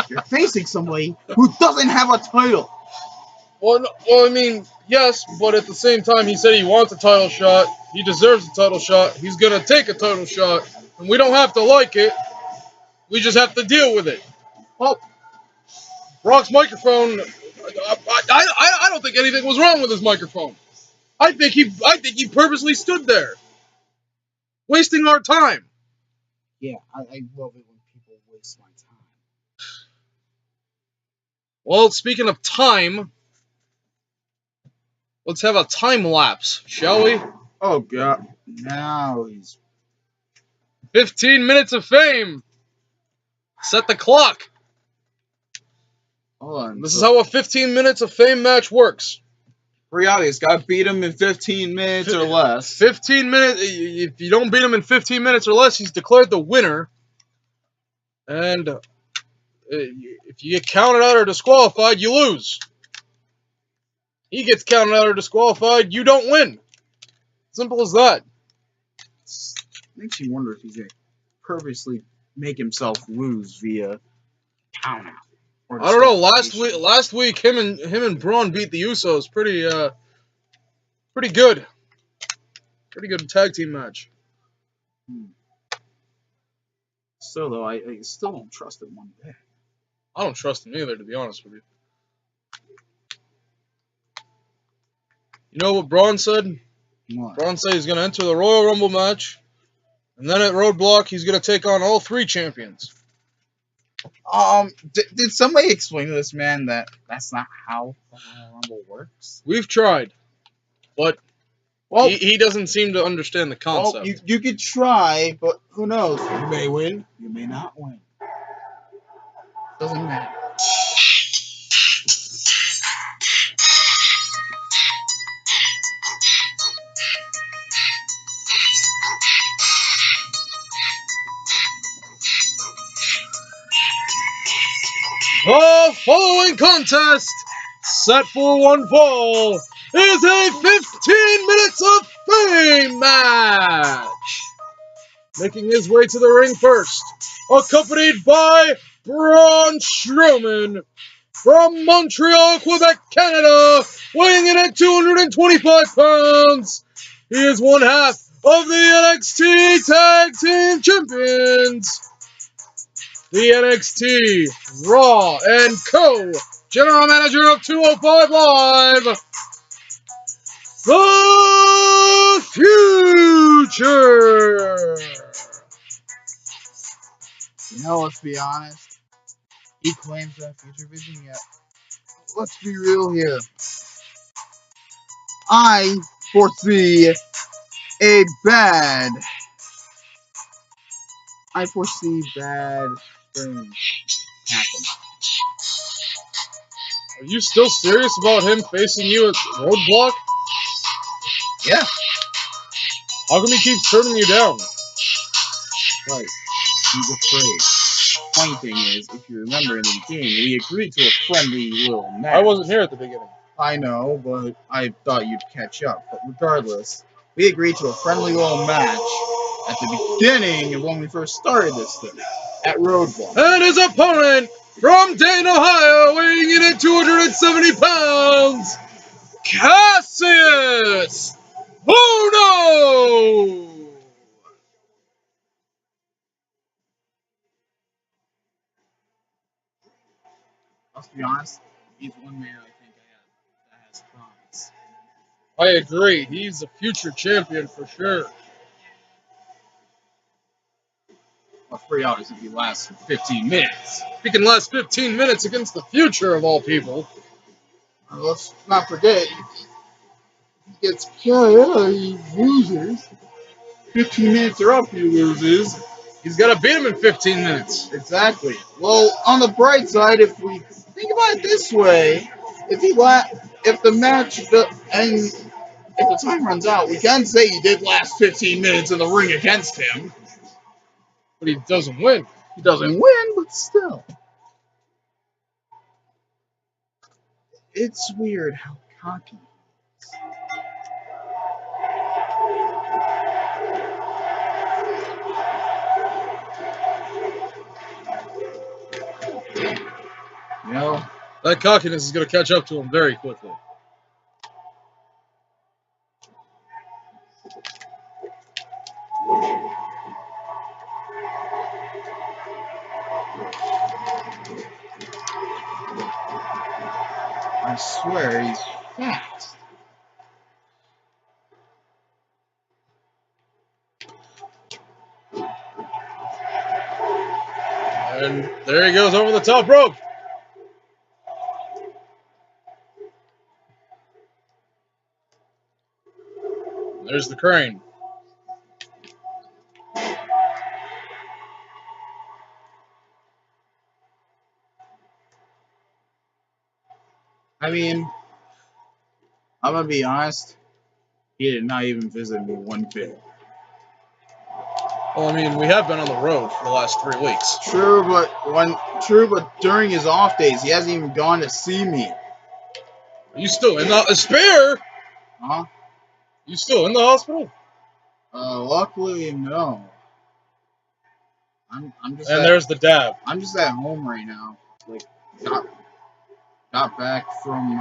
You're facing somebody who doesn't have a title. Well, I mean, yes, but at the same time, he said he wants a title shot. He deserves a title shot. He's going to take a title shot. And we don't have to like it. We just have to deal with it. Well, Brock's microphone, I don't think anything was wrong with his microphone. I think he purposely stood there, wasting our time. Yeah, I love it when people waste my time. Well, speaking of time, let's have a time lapse, shall we? Oh, God. Now he's... 15 minutes of fame. Set the clock. Hold on. This is how a 15 minutes of fame match works. Reality, got to beat him in 15 minutes or less. 15 minutes. If you don't beat him in 15 minutes or less, he's declared the winner. And if you get counted out or disqualified, you lose. He gets counted out or disqualified, you don't win. Simple as that. Makes you wonder if he's going to purposely make himself lose via count out. I don't know. Last week, him and Braun beat the Usos. Pretty good. Pretty good tag team match. Still, though, I still don't trust him one bit. I don't trust him either, to be honest with you. You know what Braun said? What? Braun said he's going to enter the Royal Rumble match, and then at Roadblock, he's going to take on all 3 champions. Did somebody explain to this man that that's not how the Royal Rumble works? We've tried, but Well, he doesn't seem to understand the concept. well, you could try, but who knows? You may win, you may not win. Doesn't matter. The following contest, set for one fall, is a 15 minutes of fame match. Making his way to the ring first, accompanied by Braun Strowman from Montreal, Quebec, Canada, weighing in at 225 pounds. He is one half of the NXT Tag Team Champions. The NXT Raw and Co. General Manager of 205 Live, The Future. You know, let's be honest. He claims that future vision, yet let's be real here. I foresee bad things happen. Are you still serious about him facing you at Roadblock? Yeah. How come he keeps turning you down? Right. He's afraid. Funny thing is, if you remember in the beginning, we agreed to a friendly little match. I wasn't here at the beginning. I know, but I thought you'd catch up. But regardless, we agreed to a friendly little match at the beginning of when we first started this thing, at Roadblock. And his opponent from Dayton, Ohio, weighing in at 270 pounds, Cassius! Oh no! Let's be honest, he's one man I think that has promise. I agree. He's a future champion for sure. Well, 3 hours if he lasts 15 minutes. He can last 15 minutes against the future of all people. Let's not forget, he gets killed, he loses. 15 minutes are up, he loses. He's got to beat him in 15 minutes. Exactly. Well, on the bright side, if we think about it this way, if the match and if the time runs out, we can say he did last 15 minutes in the ring against him. But he doesn't win. He doesn't win, but still. It's weird how cocky he is. You know? That cockiness is going to catch up to him very quickly. I swear he's fast. And there he goes over the top rope. There's the crane. I mean, I'm gonna be honest, he did not even visit me one bit. Well, I mean, we have been on the road for the last 3 weeks. True, but during his off days, he hasn't even gone to see me. Are you still in the spare? Huh? You still in the hospital? Luckily, no. I'm just. And there's the dab. I'm just at home right now. Like, got back from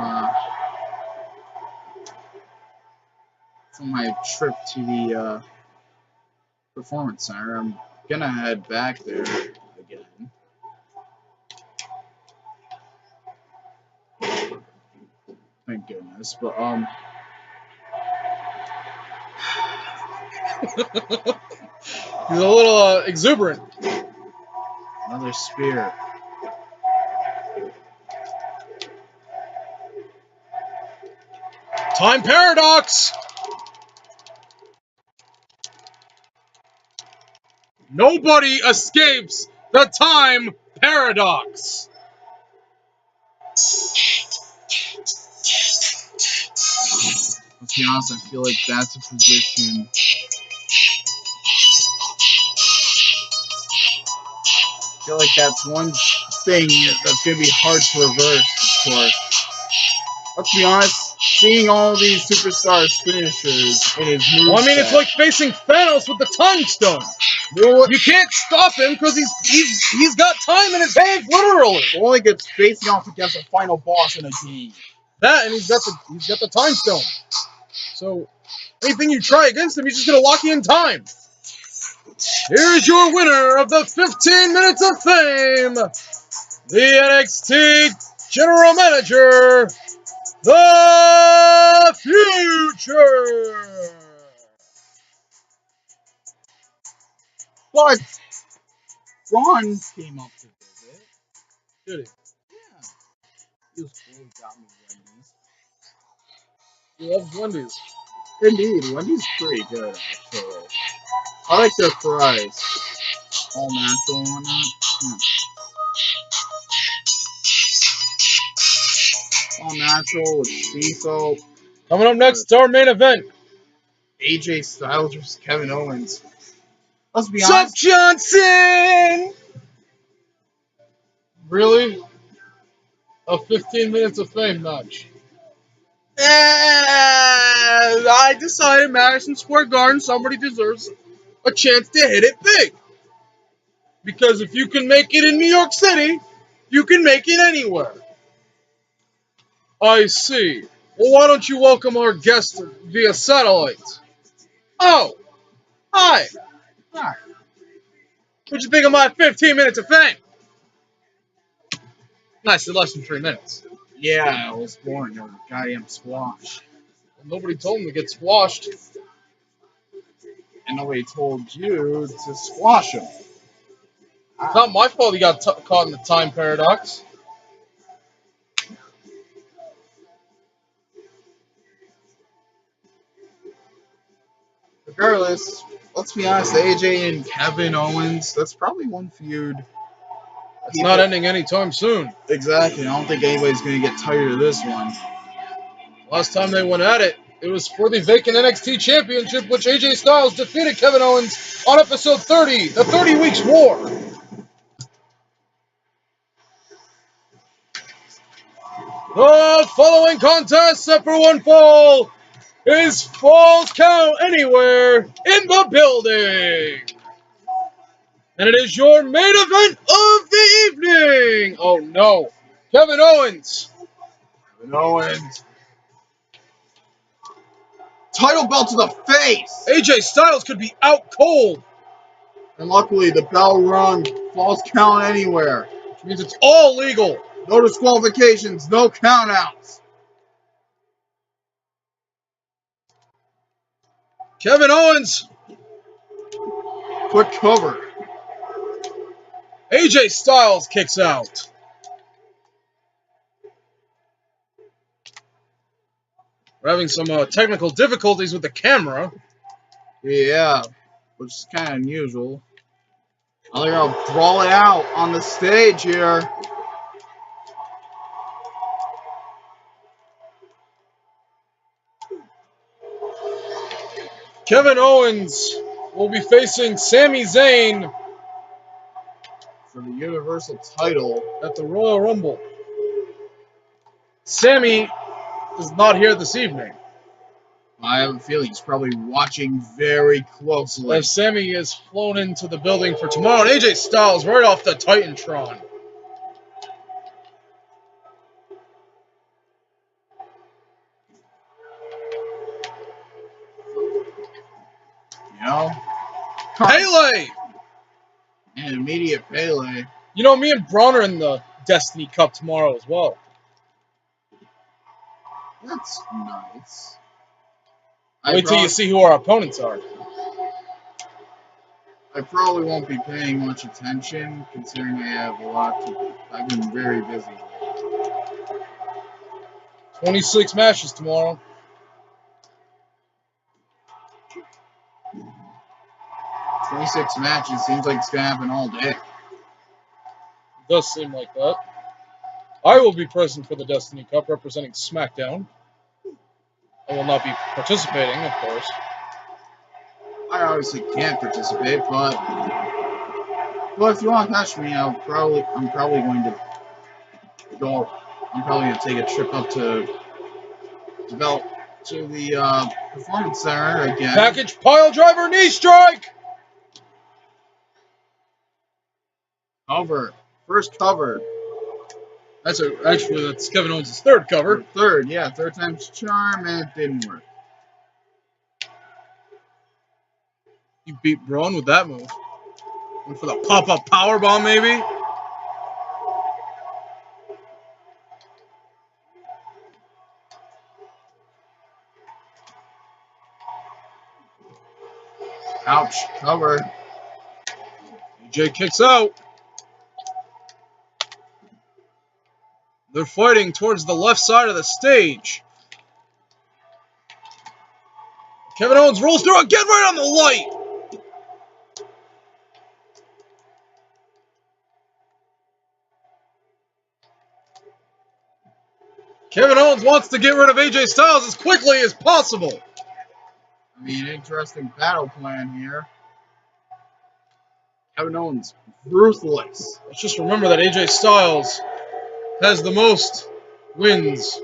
my trip to the performance center. I'm gonna head back there again. Thank goodness. But He's a little exuberant. another spear. Time paradox. Nobody escapes the time paradox. Let's be honest, I feel like that's a position. I feel like that's one thing that's going to be hard to reverse, of course. Let's be honest, seeing all these superstars' finishers in his moveset. Well, I mean, it's like facing Thanos with the time stone. You can't stop him because he's got time in his hands, literally. Well, he gets facing off against a final boss in a game. That, and he's got the time stone. So anything you try against him, he's just gonna lock you in time. Here's your winner of the 15 minutes of fame, the NXT General Manager, The Future. But Ron came up to visit. Did he? Yeah. He was cool. He got me Wendy's. He loves Wendy's. Indeed, Wendy's pretty good, actually. I like their fries. All natural and whatnot. All natural with sea salt. Coming up next, our main event. AJ Styles versus Kevin Owens. Let's be Sup, honest. Johnson? Really? A 15 minutes of fame match. I decided Madison Square Garden, somebody deserves a chance to hit it big. Because if you can make it in New York City, you can make it anywhere. I see. Well, why don't you welcome our guest via satellite? Oh, hi. Hi. What'd you think of my 15 minutes of fame? Nicely less than 3 minutes. Yeah, I was born. There was a goddamn squash. Nobody told him to get squashed. And nobody told you to squash him. It's not my fault he got caught in the time paradox. Regardless, let's be honest, AJ and Kevin Owens, that's probably one feud. It's not ending anytime soon. Exactly. I don't think anybody's going to get tired of this one. Last time they went at it, it was for the vacant NXT Championship, which AJ Styles defeated Kevin Owens on episode 30, the 30 Weeks War. The following contest, set for one fall, is Falls Count Anywhere in the building. And it is your main event of the evening. Oh no, Kevin Owens. Kevin Owens. Title belt to the face. AJ Styles could be out cold. And luckily, the bell rung. Falls count anywhere. Which means it's all legal. No disqualifications, no countouts. Kevin Owens. Quick cover. AJ Styles kicks out. We're having some technical difficulties with the camera. Yeah, which is kind of unusual. I think I'll brawl it out on the stage here. Kevin Owens will be facing Sami Zayn For the Universal title at the Royal Rumble. Sami is not here this evening. I have a feeling he's probably watching very closely. As Sami is flown into the building for tomorrow, and AJ Styles right off the Titantron. You know? Pele! An immediate Pele. You know, me and Braun are in the Destiny Cup tomorrow as well. That's nice. Wait till you see who our opponents are. I probably won't be paying much attention, considering I have a lot to. I've been very busy. 26 matches tomorrow. 26 matches seems like it's gonna happen all day. It does seem like that. I will be present for the Destiny Cup representing SmackDown. I will not be participating, of course. I obviously can't participate, but if you want to catch me, I'm probably going to go. I'm probably going to take a trip up to the performance center again. Package pile driver knee strike. Cover. First cover. Actually, that's Kevin Owens' third cover. Third time's charm, and it didn't work. You beat Braun with that move. Went for the pop-up powerbomb, maybe? Ouch. Cover. AJ kicks out. They're fighting towards the left side of the stage. Kevin Owens rolls through again right on the light. Kevin Owens wants to get rid of AJ Styles as quickly as possible. I mean, interesting battle plan here. Kevin Owens, ruthless. Let's just remember that AJ Styles has the most wins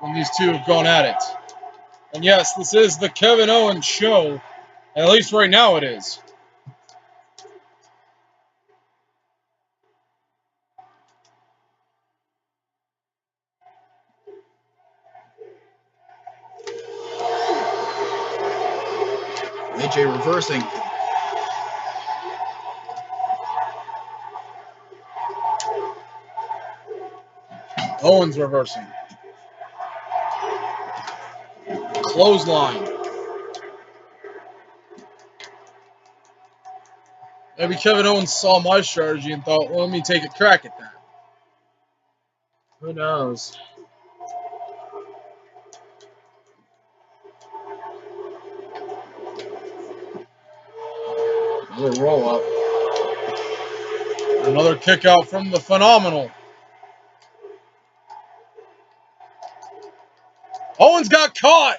when these two have gone at it. And yes, this is the Kevin Owens show. At least right now it is. AJ reversing. Owens reversing. Clothesline. Maybe Kevin Owens saw my strategy and thought, well, let me take a crack at that. Who knows? Another roll up. Another kick out from the Phenomenal. Owens got caught.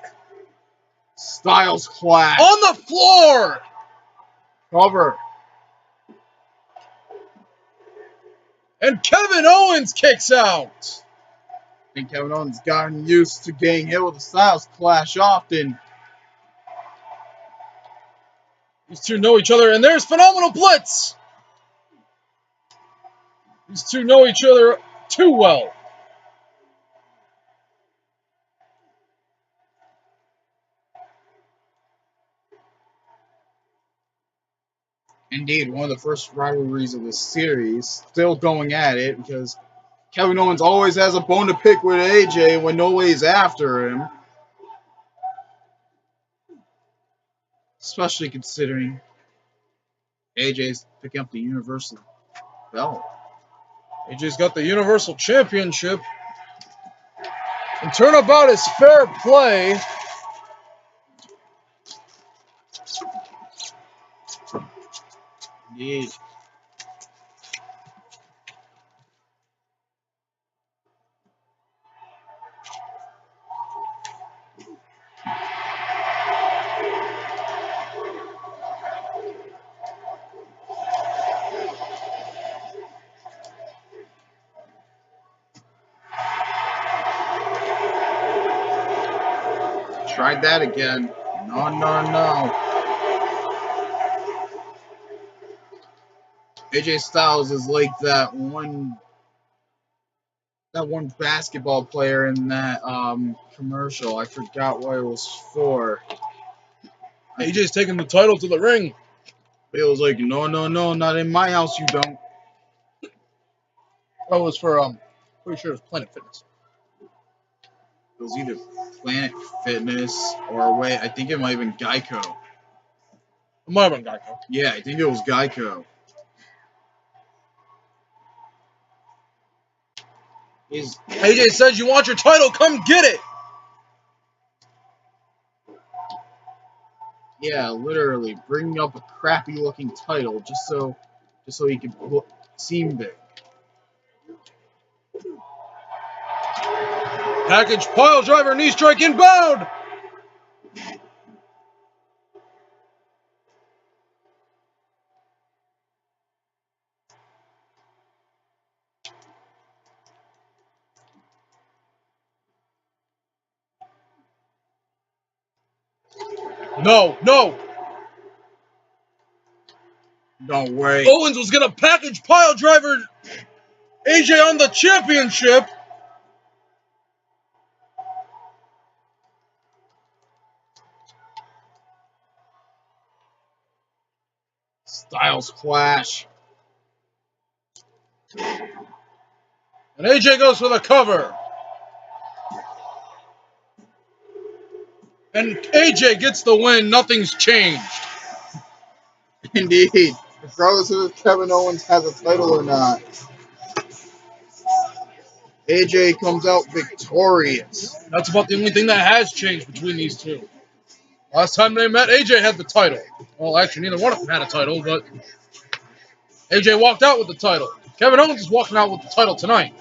Styles clash. On the floor. Cover. And Kevin Owens kicks out. I think Kevin Owens gotten used to getting hit with the Styles clash often. These two know each other, and there's Phenomenal Blitz. These two know each other too well. Indeed, one of the first rivalries of this series. Still going at it because Kevin Owens always has a bone to pick with AJ when nobody's after him. Especially considering AJ's picking up the Universal belt. AJ's got the Universal Championship. And turnabout is fair play. Indeed. Tried that again. No. AJ Styles is like that one basketball player in that commercial. I forgot what it was for. AJ's taking the title to the ring. It was like, no, no, no, not in my house, you don't. Oh, it was for pretty sure it was Planet Fitness. It was either Planet Fitness or wait, I think it might have been Geico. It might have been Geico. Yeah, I think it was Geico. AJ says, "You want your title? Come get it." Yeah, literally bringing up a crappy-looking title just so he could seem big. Package pile driver knee strike inbound. No, no. No way. Owens was gonna package pile driver AJ on the championship. Styles Clash. And AJ goes for the cover. And AJ gets the win. Nothing's changed. Indeed. Regardless of if Kevin Owens has a title or not. AJ comes out victorious. That's about the only thing that has changed between these two. Last time they met, AJ had the title. Well, actually, neither one of them had a title, but AJ walked out with the title. Kevin Owens is walking out with the title tonight.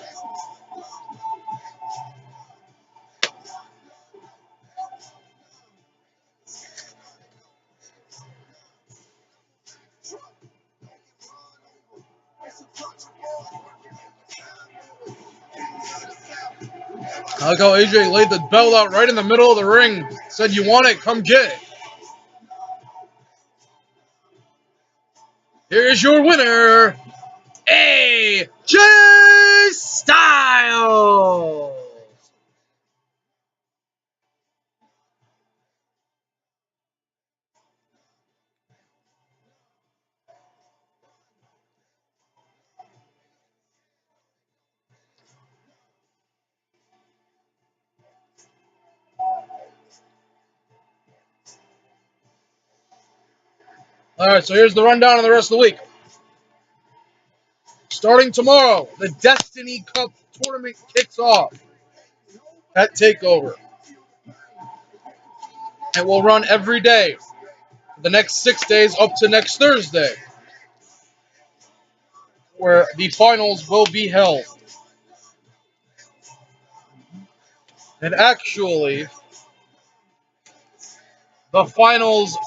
I like how AJ laid the belt out right in the middle of the ring. Said, "You want it? Come get it." Here's your winner, AJ Styles. All right, so here's the rundown of the rest of the week. Starting tomorrow, the Destiny Cup tournament kicks off at TakeOver. It will run every day for the next 6 days up to next Thursday, where the finals will be held. And actually, the finals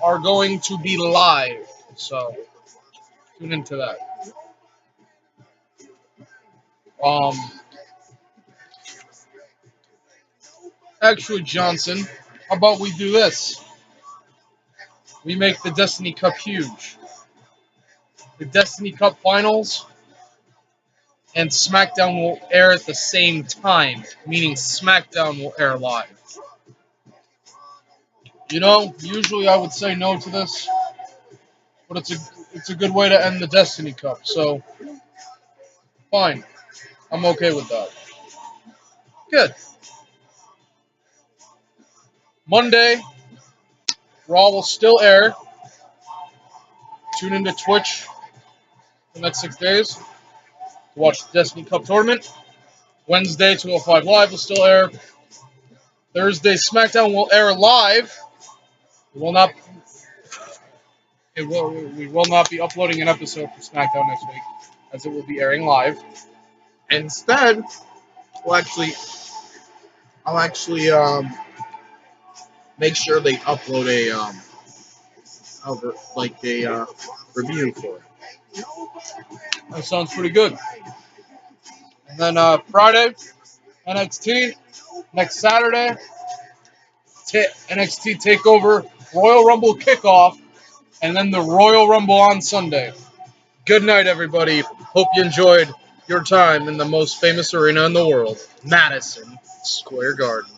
are going to be live, so tune into that. Actually, Johnson, how about we do this? We make the Destiny Cup huge. The Destiny Cup finals and SmackDown will air at the same time, meaning SmackDown will air live. You know, usually I would say no to this, but it's a good way to end the Destiny Cup, so fine. I'm okay with that. Good. Monday, Raw will still air. Tune into Twitch the next 6 days to watch the Destiny Cup tournament. Wednesday, 205 Live will still air. Thursday, SmackDown will air live. We will not be uploading an episode for SmackDown next week, as it will be airing live. Instead, I'll actually make sure they upload a review for it. That sounds pretty good. And then Friday, NXT. Next Saturday, NXT TakeOver Royal Rumble kickoff, and then the Royal Rumble on Sunday. Good night, everybody. Hope you enjoyed your time in the most famous arena in the world, Madison Square Garden.